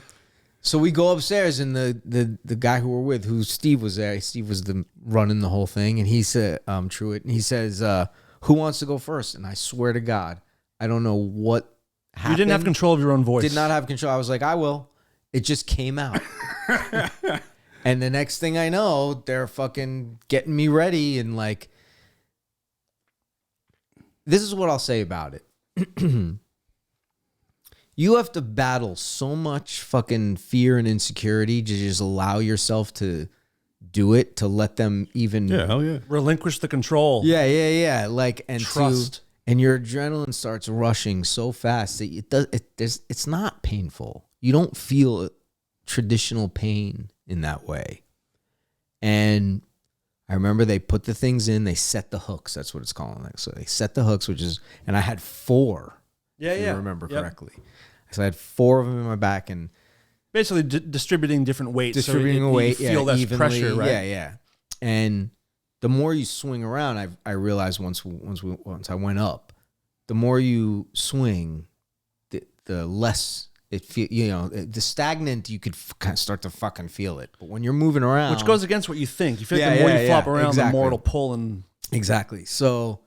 so we go upstairs, and the guy who we're with, who Steve was there. Steve was running the whole thing, and he said, Truitt, and he says, "Who wants to go first?" And I swear to God, I don't know what happened. You didn't have control of your own voice. Did not have control. I was like, I will. It just came out. And the next thing I know, they're fucking getting me ready, and like, this is what I'll say about it. You have to battle so much fucking fear and insecurity to just allow yourself to do it, to let them even hell yeah. Relinquish the control. yeah. Like, and Trust. and your adrenaline starts rushing so fast that it's not painful. You don't feel traditional pain in that way. And I remember they put the things in, they set the hooks. That's what it's called. So they set the hooks, and I had 4. Yeah, if I remember correctly. So I had 4 of them in my back, and Basically distributing different weights. distributing so weight, you feel less evenly, pressure, right? Yeah. And the more you swing around, I realized once I went up, the more you swing, the less it feel. You know, the stagnant, you could kind of start to fucking feel it. But when you're moving around, Which goes against what you think. You feel like the more you flop around, the more it'll pull. And exactly. So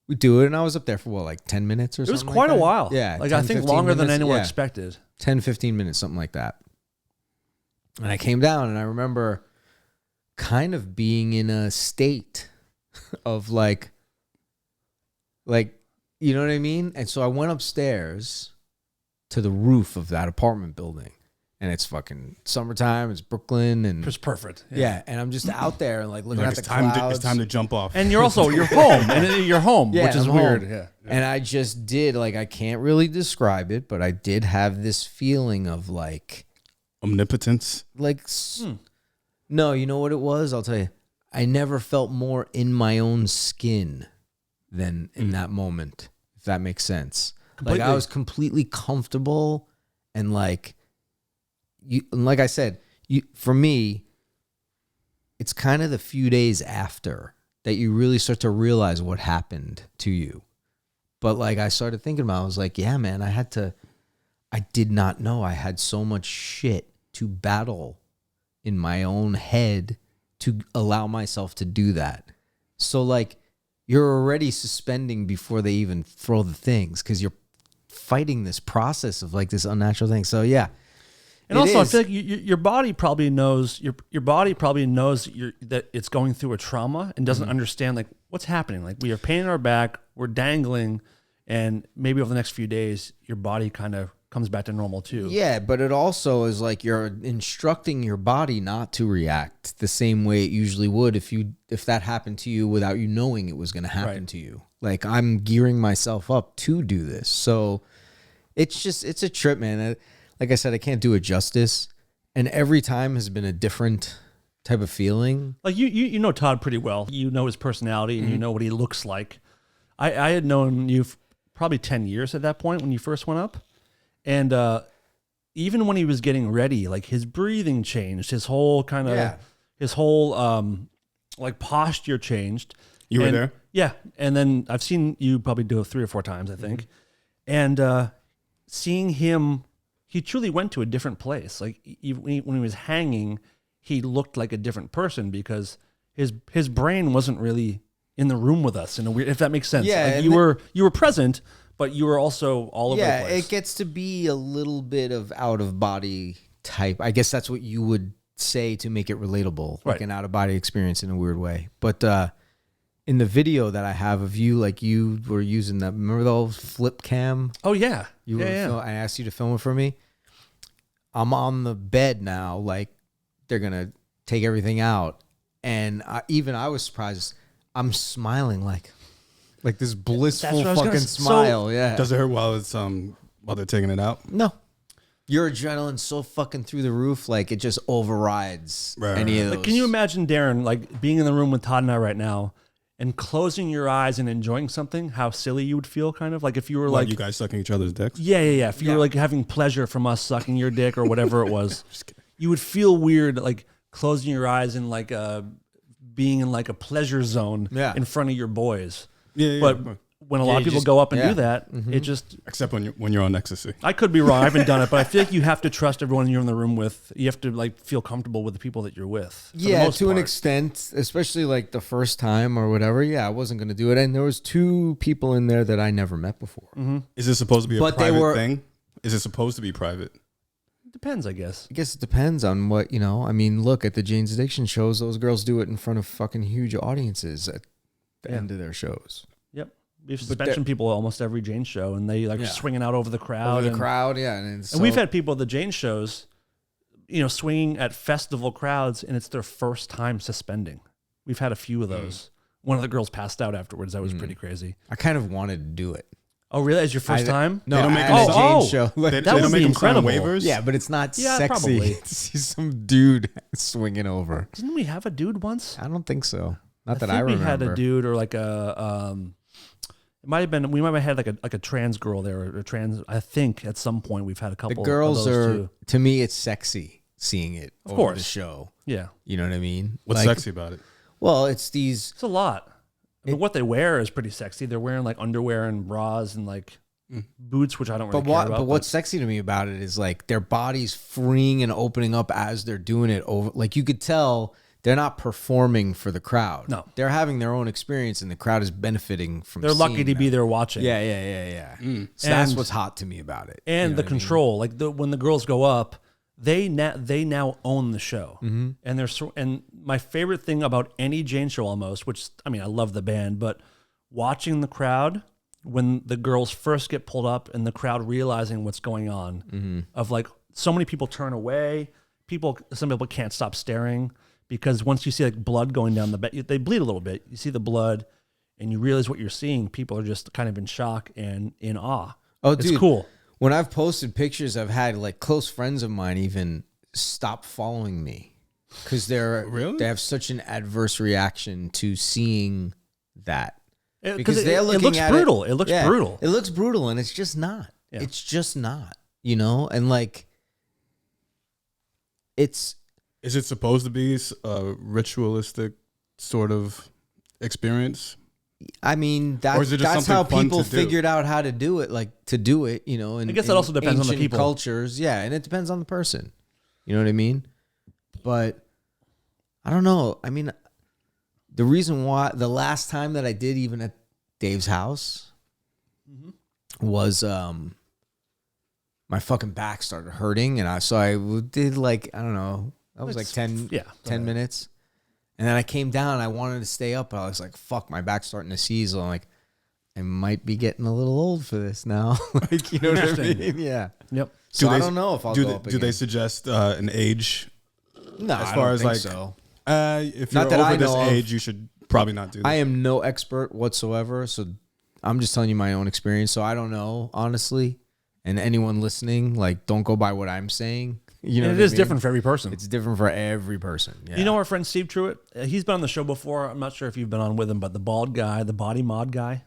we do it, and I was up there for like 10 minutes or something. it was quite like a that. while. Yeah, like 10, I think 15 longer than minutes, anyone yeah. expected. 10, 15 minutes, something like that. And I came down, and I remember kind of being in a state of like, you know what I mean? And so I went upstairs to the roof of that apartment building, and it's fucking summertime. It's Brooklyn, and It's perfect. yeah. And I'm just out there and like looking Like at the it's time clouds. it's time to jump off. And you're home, and you're home, Yeah, which is I'm weird. home. Yeah. And I just did, like, I can't really describe it, but I did have this feeling of like Omnipotence. no, you know what it was? I'll tell you. I never felt more in my own skin than in that moment, if that makes sense. Like, I was completely comfortable, and like I said, for me, it's kind of the few days after that you really start to realize what happened to you. But like, I started thinking about it, I was like, yeah, man, I did not know I had so much shit to battle in my own head to allow myself to do that. So like, you're already suspending before they even throw the things, because you're fighting this process of like this unnatural thing. So yeah. And also, I feel like your body probably knows your body probably knows that it's going through a trauma and doesn't understand like what's happening. Like, we have pain in our back, we're dangling, and maybe over the next few days, your body kind of comes back to normal too. Yeah, but it also is like you're instructing your body not to react the same way it usually would if that happened to you without you knowing it was going to happen to you. Like, I'm gearing myself up to do this. So it's a trip, man. Like I said, I can't do it justice. And every time has been a different type of feeling. Like you know Todd pretty well. You know his personality and you know what he looks like. I had known you probably 10 years at that point when you first went up. And even when he was getting ready, like his breathing changed, his whole kind of, like posture changed. You were there? Yeah. And then I've seen you probably do it 3 or 4 times, I think. And seeing him, he truly went to a different place. Like when he was hanging, he looked like a different person because his brain wasn't really in the room with us in a weird, if that makes sense. Yeah, like you were present, but you were also all over the place. Yeah, it gets to be a little bit of out of body type. I guess that's what you would say to make it relatable, like an out of body experience in a weird way. But in the video that I have of you, like you were using that, remember the old flip cam? Oh yeah, I asked you to film it for me. I'm on the bed now, like they're gonna take everything out, and I was surprised. I'm smiling like this blissful fucking smile. Yeah. Does it hurt while they're taking it out? No. Your adrenaline's so fucking through the roof, like it just overrides any of those. Like, can you imagine Darren like being in the room with Todd and I right now, and closing your eyes and enjoying something, how silly you would feel, kind of like if you were Like like, you guys sucking each other's dicks? yeah. If you were like having pleasure from us sucking your dick or whatever it was, you would feel weird, like closing your eyes and like being in like a pleasure zone in front of your boys. Yeah. But when a lot of people go up and do that, it just... Except when you're on ecstasy. I could be wrong. I haven't done it, but I feel like you have to trust everyone you're in the room with. You have to like feel comfortable with the people that you're with. Yeah, to an extent, especially like the first time or whatever. Yeah, I wasn't going to do it. And there was 2 people in there that I never met before. Mm-hmm. Is it supposed to be a private thing? Is it supposed to be private? Depends, I guess. I guess it depends on what, you know. I mean, look, at the Jane's Addiction shows, those girls do it in front of fucking huge audiences at the end of their shows. Yep. We've suspension people almost every Jane show, and they like swinging out over the crowd. And we've had people at the Jane shows, you know, swinging at festival crowds, and it's their first time suspending. We've had a few of those. One of the girls passed out afterwards. That was pretty crazy. I kind of wanted to do it. Oh, really? As your first time? No, they don't make at a Jane show. They that would don't be make them sign incredible. waivers? Yeah, but it's not sexy probably. to see some dude swinging over. Didn't we have a dude once? I don't think so. Not that I I remember. We had a dude or like a it might have been, we might have had like a trans girl there or a trans. I think at some point we've had a couple. The girls of those are too. To me, it's sexy seeing it Of over course. the show. Yeah, You know what I mean? What's Like, sexy about it? Well, it's these. it's a lot. But what they wear is pretty sexy. They're wearing like underwear and bras and like boots, which I don't really care about. But what's sexy to me about it is like their bodies freeing and opening up as they're doing it over. Like you could tell they're not performing for the crowd. No. They're having their own experience, and the crowd is benefiting from. They're lucky seeing to be them. there watching. Yeah. So that's what's hot to me about it. And You know the what I mean? control, like when the girls go up, they now own the show. And and my favorite thing about any Jane show almost, which I mean I love the band, but watching the crowd when the girls first get pulled up and the crowd realizing what's going on, of like so many people turn away, some people can't stop staring because once you see like blood going down the back, they bleed a little bit. You see the blood, and you realize what you're seeing. People are just kind of in shock and in awe. Oh, it's dude, cool. When I've posted pictures, I've had like close friends of mine even stop following me because they have such an adverse reaction to seeing that. Because they're looking looks at brutal. It looks brutal. It looks brutal, and it's just not. Yeah. It's just not. You know, and like, it's. Is it supposed to be a ritualistic sort of experience? I mean, Or is it just that's how something fun people to do? figured out how to do it. Like to do it, you know. And I guess that also depends on the people. Cultures, yeah, and it depends on the person. You know what I mean? But I don't know. I mean, the reason why the last time that I did even at Dave's house was my fucking back started hurting, and I did like I don't know. That was like 10 minutes. And then I came down. I wanted to stay up. But I was like, fuck, my back's starting to seize. I'm like, I might be getting a little old for this now. Like, you know what I mean? Yeah. Yep. So I don't know if I'll go up Do again. they suggest an age? No, as I far don't as think like, so. If Not you're that over I this know of. age, you should probably not do that. I am no expert whatsoever. So I'm just telling you my own experience. So I don't know, honestly. And anyone listening, like, don't go by what I'm saying. You know, And it is different for every person. It's different for every person. Yeah. You know our friend Steve Truitt? He's been on the show before. I'm not sure if you've been on with him, but the bald guy, the body mod guy.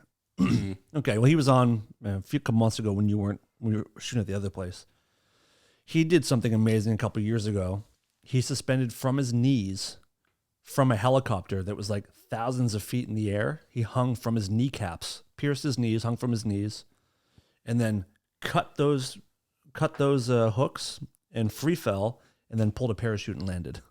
Okay, well, he was on a couple months ago when we were shooting at the other place. He did something amazing a couple years ago. He suspended from his knees from a helicopter that was like thousands of feet in the air. He hung from his kneecaps, pierced his knees, hung from his knees, and then cut those hooks and free fell, and then pulled a parachute and landed.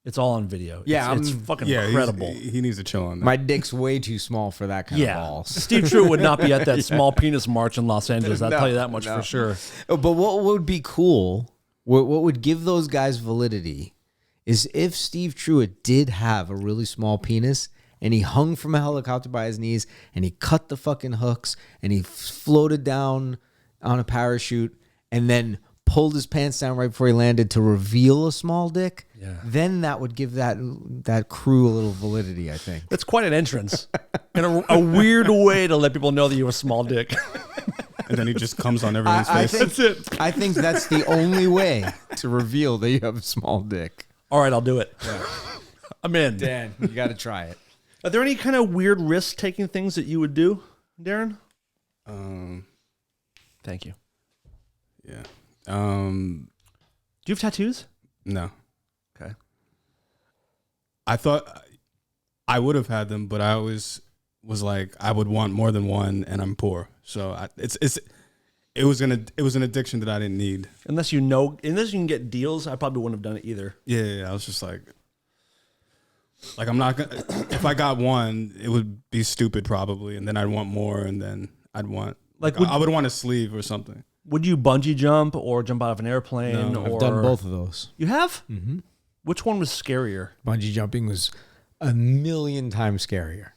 It's all on video. Yeah, it's fucking incredible. He needs to chill on that. My dick's way too small for that kind of balls. Steve Truitt would not be at that small penis march in Los Angeles. I'll tell you that much for sure. But what would be cool, what would give those guys validity, is if Steve Truitt did have a really small penis and he hung from a helicopter by his knees and he cut the fucking hooks and he floated down on a parachute and then pulled his pants down right before he landed to reveal a small dick, then that would give that crew a little validity, I think. That's quite an entrance. And a weird way to let people know that you have a small dick. And then he just comes on everyone's face. That's it. I think that's the only way to reveal that you have a small dick. All right, I'll do it. I'm in. Dan, you got to try it. Are there any kind of weird risk-taking things that you would do, Darren? Thank you. Yeah. Do you have tattoos? No. Okay. I thought I would have had them, but I always was like, I would want more than one, and I'm poor, so it was an addiction that I didn't need. Unless you can get deals, I probably wouldn't have done it either. Yeah, I was just like I'm not gonna. If I got one, it would be stupid probably, and then I'd want more, and then I'd want I would want a sleeve or something. Would you bungee jump or jump out of an airplane? No, or I've done both of those. You have? Mm-hmm. Which one was scarier? Bungee jumping was 1,000,000 times scarier.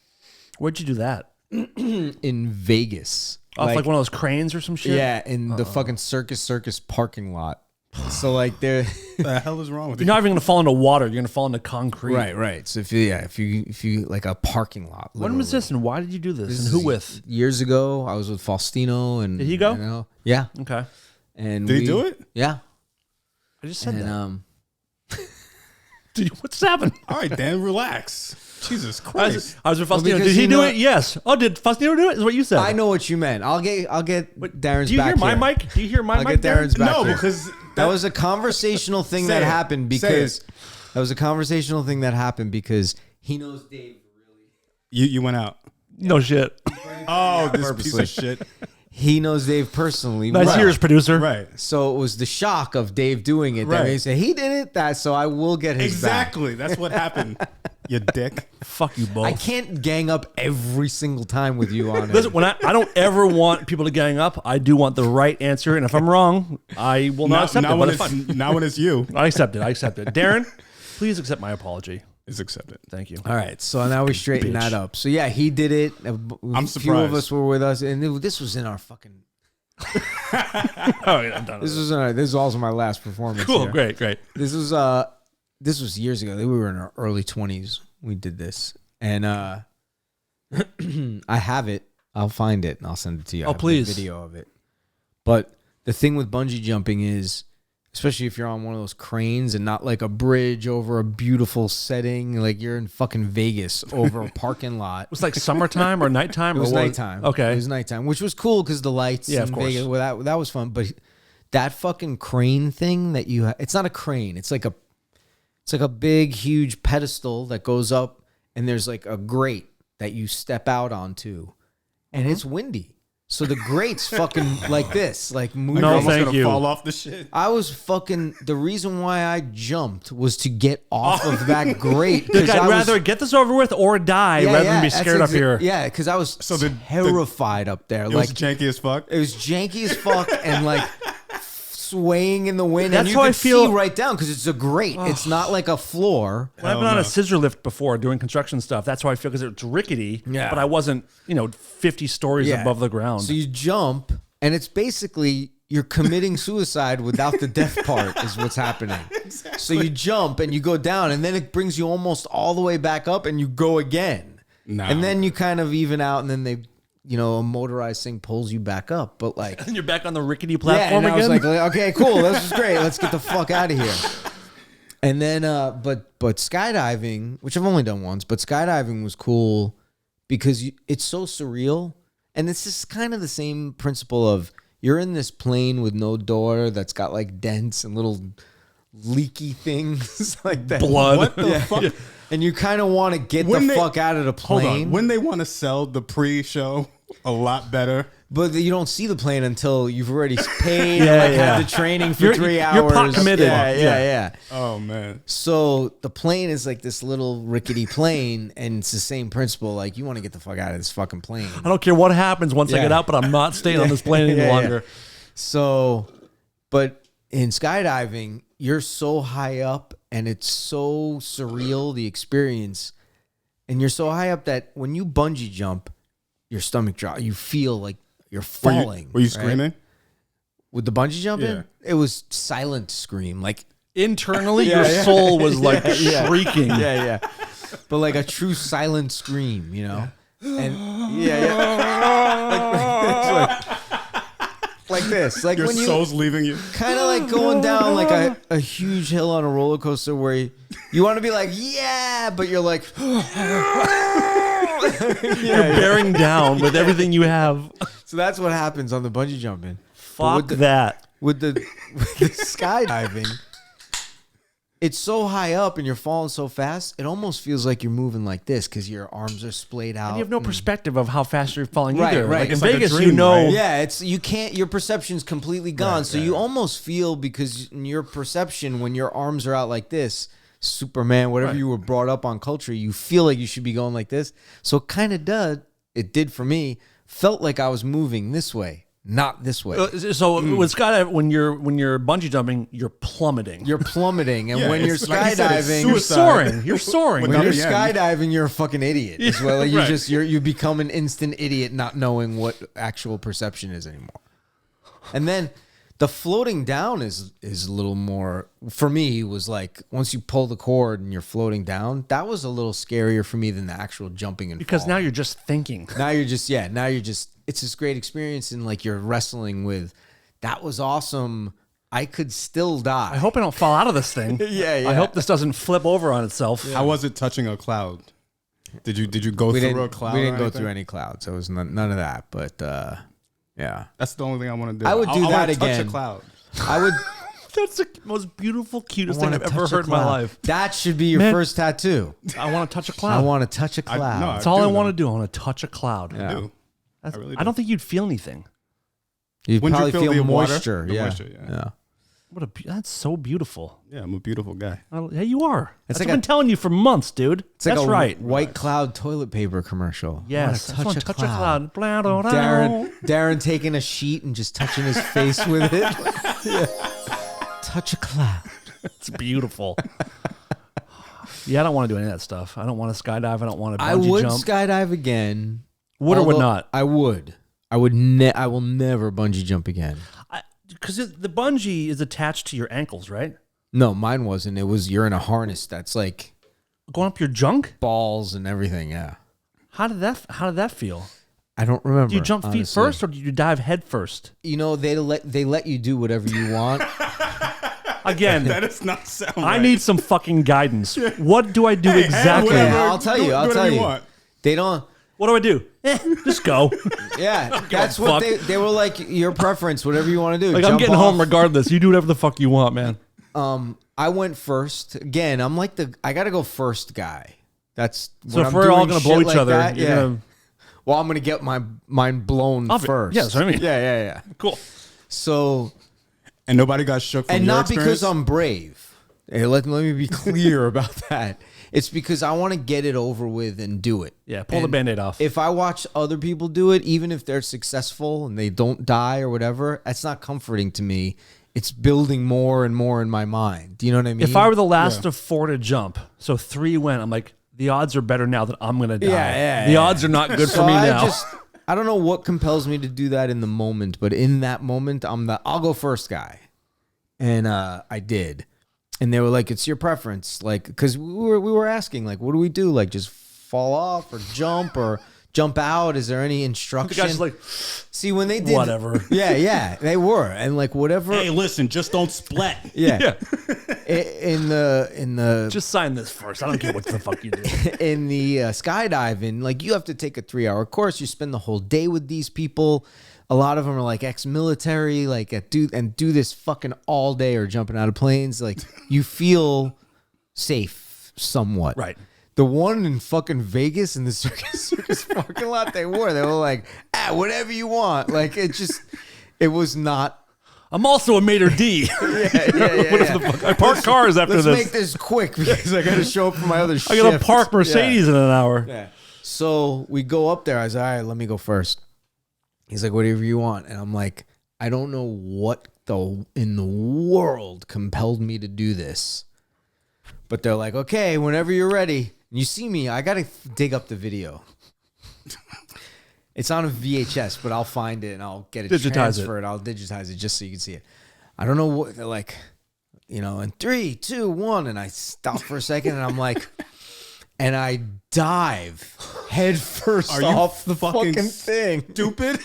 Where'd you do that? In Vegas. Off like one of those cranes or some shit? Yeah, in the fucking circus parking lot. So like there, What the hell is wrong with You're you? not even going to fall into water. You're going to fall into concrete. right. So if you like a parking lot. When was literally. this and why did you do this? This And is who with? Years ago, I was with Faustino and Did he go? you know, yeah. Okay. And Did he do it? Yeah. I just said And that. What's happened? All right, Dan, relax. Jesus Christ. I was with Faustino. because Did he you do know- it? Yes. Oh, did Faustino do it? Is what you said. I know what you meant. I'll get Darren's Do you back hear my here. mic? Do you hear my I'll mic? get Darren's Darren? back No, here. because that was a conversational thing Say that it. happened Say because it. that was a conversational thing that happened because he knows Dave really. you went out. No shit. Oh, this Purposely. piece of shit. He knows Dave personally. Nice well. ears, producer. Right. So it was the shock of Dave doing it that Right. made me say he did it. That so I will get his Exactly. That's what happened. You dick. Fuck you both. back. I can't gang up every single time with you on it. Listen, when I don't ever want people to gang up. I do want the right answer, and if I'm wrong, I will not accept it. when But it's, it's fine. not when it's you. I accept it. Darren, please accept my apology. It's accepted. Thank you. All right, so now we straighten Bitch. that up. So yeah, he did it. A few of surprised. us were with us, and this was in our fucking. Oh, yeah, I'm done. This was this was also my last performance. Cool. here. Great. This was years ago. We were in our early 20s. We did this, and I have it. I'll find it and I'll send it to you. I have the please. video of it. But the thing with bungee jumping is, especially if you're on one of those cranes and not like a bridge over a beautiful setting, like you're in fucking Vegas over a parking lot. It was like summertime or nighttime. It was or what? nighttime. Okay. It was nighttime, which was cool because the lights. Yeah, in of course. Vegas, well, that was fun. But that fucking crane thing that it's not a crane. It's like a big, huge pedestal that goes up, and there's like a grate that you step out onto, and it's windy. So the grate's fucking like this, like moving. No, You're almost thank gonna you. fall off the shit. I was fucking. The reason why I jumped was to get off of that grate. 'cause Look, I'd I was- rather get this over with or die Yeah, rather yeah, than be that's scared up here. Yeah, because I was So the- terrified up there. It Like was janky as fuck. it was janky as fuck and like swaying in the wind. That's and you how I could feel- see right down because it's a grate. It's not like a floor. When I've been on a scissor lift before doing construction stuff, that's how I feel because it's rickety. Yeah. But I wasn't, 50 stories Yeah. above the ground. So you jump, and it's basically you're committing suicide without the death part is what's happening. Exactly. So you jump and you go down, and then it brings you almost all the way back up, and you go again. No. And then you kind of even out, and then they, a motorized thing pulls you back up. But like, and you're back on the rickety yeah, platform and I was again. like, okay, cool, this is great. Let's get the fuck out of here. And then, but skydiving, which I've only done once, but skydiving was cool because it's so surreal, and it's just kind of the same principle of you're in this plane with no door that's got like dents and little leaky things like that. Blood. What the fuck? And you kind of want to get When the they- fuck out of the Hold plane. on. When they want to sell the pre-show a lot better. But you don't see the plane until you've already paid Yeah, and like yeah. had the training for You're- 3 hours. you're pot committed. Yeah. Oh man. So the plane is like this little rickety plane, and it's the same principle. Like you want to get the fuck out of this fucking plane. I don't care what happens once I Yeah. get out, but I'm not staying on this plane any Yeah, yeah. longer. So, but in skydiving, you're so high up, and it's so surreal the experience, and you're so high up that when you bungee jump, your stomach drops. You feel like you're falling. Were you right? screaming? With the bungee jumping? Yeah. It was silent scream, like Internally, Yeah, your yeah. soul was like Yeah. shrieking. yeah, but like a true silent scream, And like this, like Your when you soul's leaving you. kind of like going down like a huge hill on a roller coaster where You want to be like, yeah, but you're like, You're bearing down with everything you have. so that's what happens on the bungee jumping. Fuck that. With the skydiving, it's so high up and you're falling so fast, it almost feels like you're moving like this because your arms are splayed out. And you have no perspective of how fast you're falling Right, either. right. Like in It's like a Vegas, dream, you know. right? Yeah, you can't. Your perception's completely gone. Right, so right. you almost feel, because in your perception, when your arms are out like this, Superman, whatever you were brought up on culture, you feel like you should be going like this. So it kind of it did for me. Felt like I was moving this way, not this way. So with skydiving, when you're bungee jumping, you're plummeting. You're plummeting, and Yeah, when you're it's like you said, it's skydiving, You're suicide. soaring. You're soaring. when Without you're the end. skydiving, you're a fucking idiot as well. Like Right. you become an instant idiot, not knowing what actual perception is anymore. And then the floating down is a little more, for me, was like once you pull the cord and you're floating down, that was a little scarier for me than the actual jumping and Because now falling. you're just thinking. now you're just it's this great experience, and like you're wrestling with. That was awesome. I could still die. I hope I don't fall out of this thing. Yeah. I hope this doesn't flip over on itself. How was it touching a cloud? Did you go we through didn't, a cloud? we or didn't go anything? through any clouds. So it was none of that. But yeah, That's the only thing I want to do. I would do I that wanna touch again. a cloud. I would. That's the most beautiful, cutest thing wanna I've ever touch a heard in my cloud. life. That should be your Man. first tattoo. I want to touch a I cloud. want to touch a cloud. no, That's all I do, want to though. do. I want to touch a cloud. Yeah. I do. That's- I really I do. don't think you'd feel anything. You'd Wouldn't you probably feel feel the water? moisture. The Yeah. moisture, yeah. That's so beautiful. Yeah, I'm a beautiful guy. Yeah, you are. That's like what I've been telling you for months, dude. It's like That's a right. white cloud toilet paper commercial. Yes. I I want just to wanna touch a cloud. Blah, blah, blah. Darren taking a sheet and just touching his face with it. Yeah. Touch a cloud. It's beautiful. Yeah, I don't want to do any of that stuff. I don't want to skydive. I don't want to bungee I would jump. skydive again. Would or would although not? I would. I will never bungee jump again. Because the bungee is attached to your ankles, right? No, mine wasn't. It was you're in a harness that's like Going up your junk? balls and everything. Yeah. How did that feel? I don't remember. Do you jump feet honestly. first or do you dive head first? You know, they let you do whatever you want. Again, That does not sound I right. need some fucking guidance. What do I do exactly? whatever. Yeah, I'll tell you. Do I'll whatever tell you you. want. They don't. What do I do? Just go. Yeah, that's what fuck. they were like. Your preference, whatever you want to do. Like I'm Jump getting off. home regardless. You do whatever the fuck you want, man. I went first. Again, I'm like I gotta go first guy. That's So when if I'm we're all doing gonna shit blow each like other, that, you're yeah. gonna- Well, I'm gonna get my mind blown first. yeah, that's what I mean. Yeah. Cool. So, And nobody got shook from and your not because experience? I'm brave. Hey, let me be clear about that. It's because I want to get it over with and do it. Yeah, pull the And Band-Aid off. If I watch other people do it, even if they're successful and they don't die or whatever, that's not comforting to me. It's building more and more in my mind. Do you know what I mean? If I were the last of 4 to jump, so 3 went, I'm like, the odds are better now that I'm gonna die. Yeah, the yeah. odds are not good So for me now. I don't know what compels me to do that in the moment, but in that moment, I'll go first guy. And I did. And they were like, it's your preference. Like, because we were asking, like, what do we do? Like, just fall off or jump out? Is there any the instruction? guy's just like, See, when they did Whatever. Yeah, they were. And like whatever Hey, listen, just don't splat. yeah. In the just sign this first. I don't care what the fuck you do. in the skydiving, like you have to take a 3-hour course. You spend the whole day with these people. A lot of them are like ex-military, like do this fucking all day or jumping out of planes. Like you feel safe somewhat. Right. The one in fucking Vegas in the circus parking lot, they were like, whatever you want. Like it was not. I'm also a maitre d. Yeah. What if the fuck? I park cars after Let's this. make this quick because I got to show up for my other I shift. gotta park Mercedes in an hour. Yeah. So we go up there. I was like, all right, let me go first. He's like, whatever you want. And I'm like, I don't know what in the world compelled me to do this. But they're like, okay, whenever you're ready. And you see me, I got to dig up the video. It's on a VHS, but I'll find it and I'll get it transferred. I'll digitize it just so you can see it. I don't know what they're like, in 3, 2, 1. And I stop for a second and I'm like, and I dive head first Are you off the fucking fucking thing. Stupid.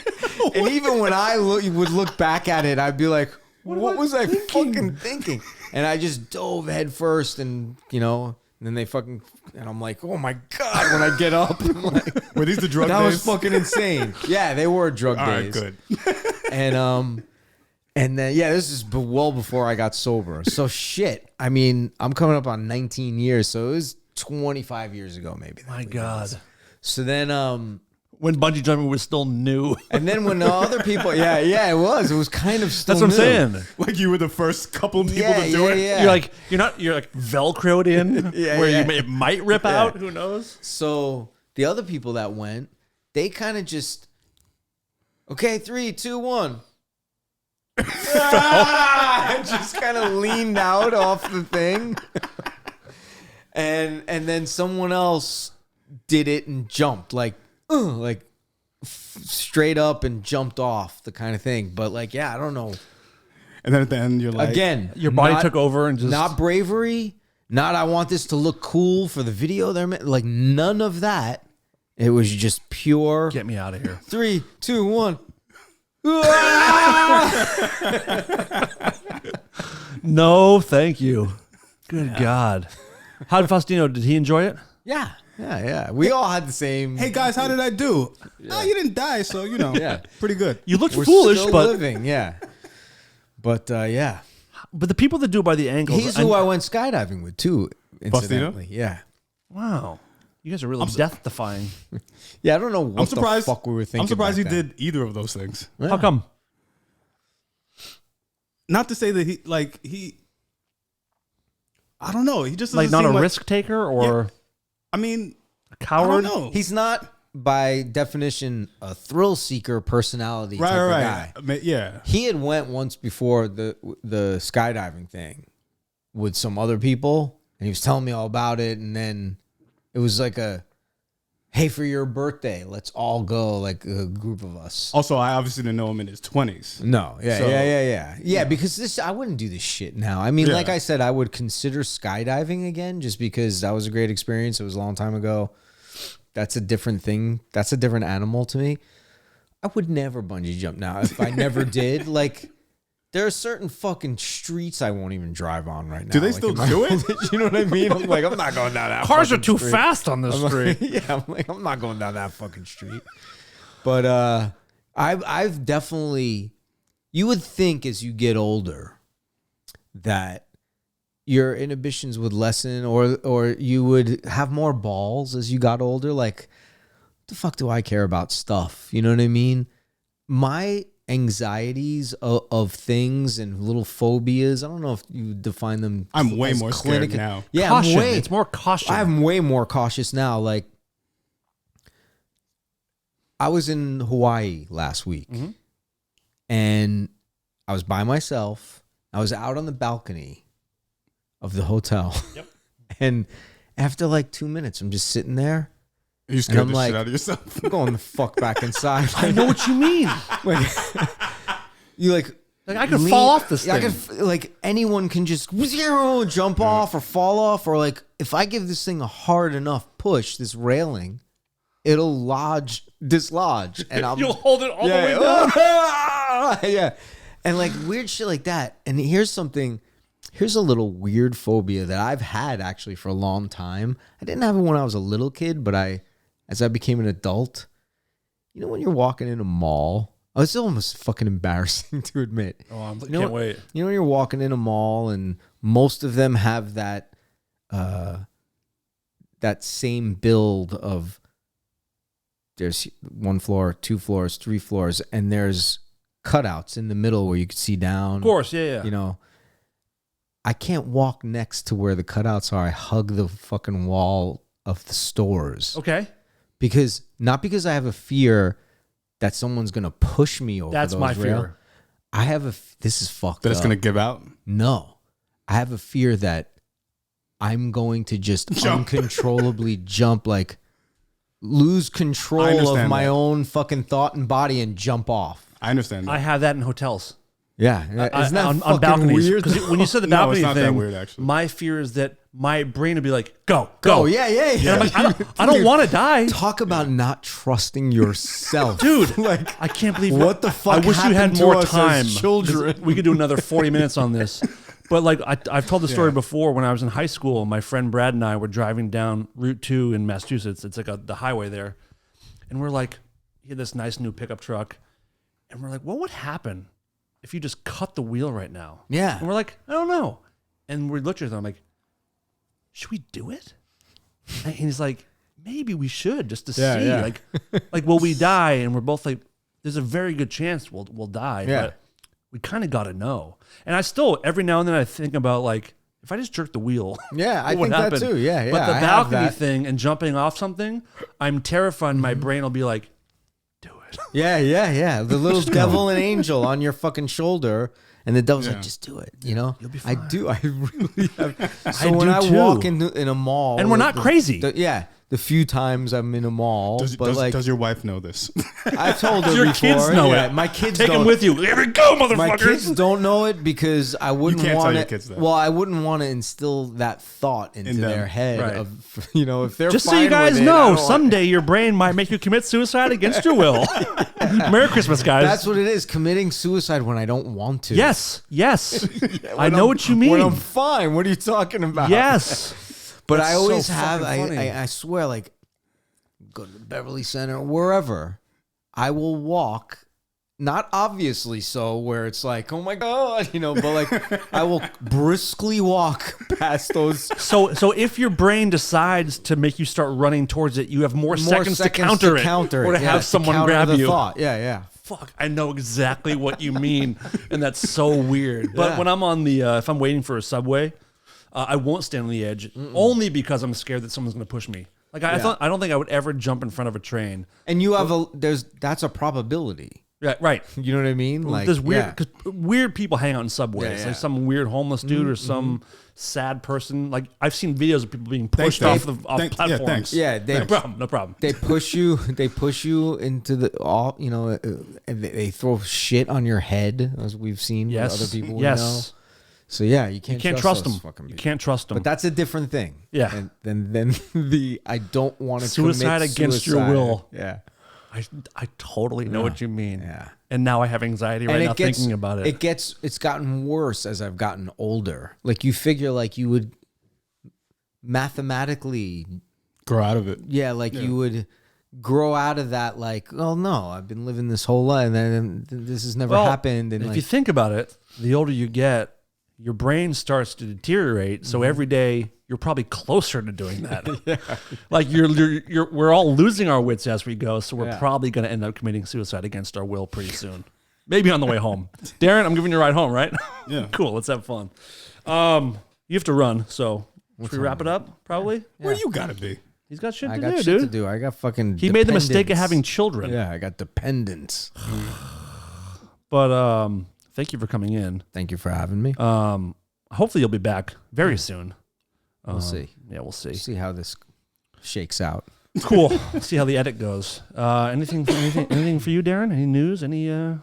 And even when I would look back at it, I'd be like, what was I fucking thinking? And I just dove head first, and and then they fucking, and I'm like, oh my God, when I get up. I'm like, Were these the drug that days? was fucking insane. Yeah, they were drug All right, days. good. And then, this is well before I got sober. So shit. I mean, I'm coming up on 19 years. So it was 25 years ago, maybe. My God. So then, When bungee jumping was still new. and then when other people, it was kind of still That's what I'm new. saying. Like you were the first couple people to do it. Yeah. You're like Velcroed in it might rip out. Who knows? So the other people that went, they kind of just, okay, 3, 2, 1. And just kind of leaned out off the thing. And then someone else did it and jumped straight up and jumped off, the kind of thing. But I don't know. And then at the end, you're like, Again, Your body took over and just not bravery, not I want this to look cool for the video. None of that. It was just pure. get me out of here. 3, 2, 1. No, thank you. Good God. How did Faustino? Did he enjoy it? Yeah. We all had the same. hey guys, how did I do? Oh, you didn't die, so pretty good. You looked We're foolish, still but living. Yeah. But the people that do it by the ankles. he's who I went skydiving with too. Incidentally, yeah. Wow, you guys are really death defying. Yeah, I don't know what I'm surprised. the fuck we were thinking. I'm surprised he back then. did either of those things. Yeah. How come? Not to say that he. I don't know. He just Like doesn't not a seem risk taker or I mean, a I coward? don't know. He's not, by definition, a thrill seeker personality type of guy. I mean, yeah. He had went once before the skydiving thing with some other people, and he was telling me all about it. And then it was like hey, for your birthday, let's all go, like a group of us. Also, I obviously didn't know him in his 20s. No, So- yeah. Because I wouldn't do this shit now. I mean, Yeah. like I said, I would consider skydiving again, just because that was a great experience. It was a long time ago. That's a different thing. That's a different animal to me. I would never bungee jump now if I never did. There are certain fucking streets I won't even drive on right now. Do they still do it? You know what I mean? I'm like, I'm not going down that. Cars are fucking too street. fast on this street. I'm not going down that fucking street. But I've definitely. You would think as you get older that your inhibitions would lessen, or you would have more balls as you got older. Like, what the fuck do I care about stuff? You know what I mean? My anxieties of things and little phobias. I don't know if you define them. I'm way as more scared now. Yeah, Caution. It's more caution. I'm way more cautious now. Like, I was in Hawaii last week, and I was by myself. I was out on the balcony of the hotel. Yep. And after 2 minutes, I'm just sitting there. You scared I'm the like, shit out of yourself. I'm going the fuck back inside. I know what you mean. You Like I could fall off this I thing. could, anyone can just jump off or fall off, or if I give this thing a hard enough push, this railing, it'll dislodge, and You'll hold it all the way down. Yeah, and weird shit like that. And here's a little weird phobia that I've had actually for a long time. I didn't have it when I was a little kid, but as I became an adult, when you're walking in a mall, it's almost fucking embarrassing to admit. Oh, I can't wait. When you're walking in a mall and most of them have that same build of there's 1 floor, 2 floors, 3 floors, and there's cutouts in the middle where you can see down. Of course, yeah. I can't walk next to where the cutouts are. I hug the fucking wall of the stores. Okay. Not because I have a fear that someone's going to push me over That's those my rail. fear. I have this is fucked That up. it's going to give out? No. I have a fear that I'm going to just uncontrollably jump, lose control of my own fucking thought and body and jump off. I understand that. I have that in hotels. Yeah, isn't that on fucking balconies. weird? Because when you said the No, balcony it's not that thing, weird, actually. my fear is that my brain would be like, go. Oh yeah. And I'm like, I don't want to die. Talk about not trusting yourself, Dude, Like, I can't believe what the fuck I wish you had happened to more us as time. children? We could do another 40 minutes on this. But like I've told the story before. When I was in high school, my friend Brad and I were driving down Route 2 in Massachusetts. It's like the highway there. And we're like, he had this nice new pickup truck. And we're like, what would happen if you just cut the wheel right now? Yeah. And we're like, I don't know. And we looked at him like, should we do it? And he's like, maybe we should just to see. yeah. Like, will we die? And we're both like, there's a very good chance we'll die. Yeah. But we kind of got to know. And I still, every now and then I think about like, if I just jerk the wheel, Yeah, I what would think happen? that too. Yeah. But the I have balcony that. thing and jumping off something, I'm terrified my brain will be like, do it. Yeah. The little devil and angel on your fucking shoulder, and the devil's like, just do it. You know, You'll be I fine. do. I really have. So I when do I too. walk in a mall, And we're not crazy. The few times I'm in a mall, Does your wife know this? I've told her Your before. kids know yeah, it. My kids Take don't. them with you. Here we go, motherfuckers. My kids don't know it because I wouldn't can't tell want your it. kids that. Well, I wouldn't want to instill that thought into In them. their head Right. of if they're Just so fine you guys with it, I know, don't want- someday your brain might make you commit suicide against your will. Merry Christmas, guys. That's what it is. Committing suicide when I don't want to. Yes. I know what you mean. When I'm fine. What are you talking about? Yes. But That's I always so have. fucking funny. I swear, like, go to the Beverly Center, wherever, I will walk. Not obviously so, where it's like, oh my god, but like I will briskly walk past those So if your brain decides to make you start running towards it, you have more seconds to counter it, or to yeah, have someone counter grab the you. thought. Yeah. Fuck, I know exactly what you mean, and that's so weird. But Yeah. when I'm on the, if I'm waiting for a subway, I won't stand on the edge, only because I'm scared that someone's going to push me. Like I don't think I would ever jump in front of a train. And you have that's a probability. Yeah, right. You know what I mean? Like There's weird because weird people hang out in subways. Yeah. Like some weird homeless dude or some sad person. Like I've seen videos of people being pushed off platforms. Yeah, thanks. Yeah, No problem. They push you. They push you into and they throw shit on your head, as we've seen with Yes. other people. Yes. We know. So yeah, you can't trust those them. fucking You people. can't trust them. But that's a different thing. Yeah. And then the I don't want to Suicide commit against your suicide. will. Yeah. I totally know what you mean. Yeah. And now I have anxiety right now thinking about it. It's gotten worse as I've gotten older. Like you figure like you would mathematically Grow out of it. you would grow out of that like, oh no, I've been living this whole life and then this has never happened. And if like, you think about it, the older you get, your brain starts to deteriorate. So every day you're probably closer to doing that. Like we're all losing our wits as we go. So we're probably going to end up committing suicide against our will pretty soon. Maybe on the way home. Darren, I'm giving you a ride home, right? Yeah. Cool. Let's have fun. You have to run. So should we wrap it up? Probably. Where you gotta be? He's got shit I to got do, shit dude. to do. I got fucking He made the mistake of dependents. having children. Yeah, I got dependents. But thank you for coming in. Thank you for having me. Hopefully you'll be back very soon. We'll see. Yeah, we'll see. See how this shakes out. Cool. See how the edit goes. Anything for you, Darren? Any news? Anything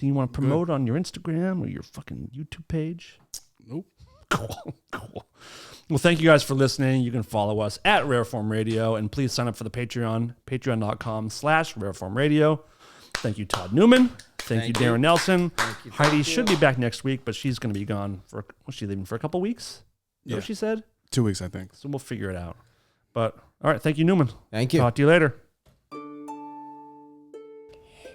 you want to promote on your Instagram or your fucking YouTube page? Nope. Cool. Well, thank you guys for listening. You can follow us at Rareform Radio, and please sign up for the Patreon, patreon.com/Rareform Radio. Thank you, Todd Newman. Thank you, Darren Nelson. Heidi should be back next week, but she's going to be gone was she leaving for a couple weeks? Is that what she said? 2 weeks, I think. So we'll figure it out. But all right, thank you, Newman. Thank you. Talk to you later.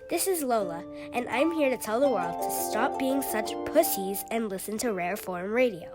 This is Lola, and I'm here to tell the world to stop being such pussies and listen to Rareform Radio.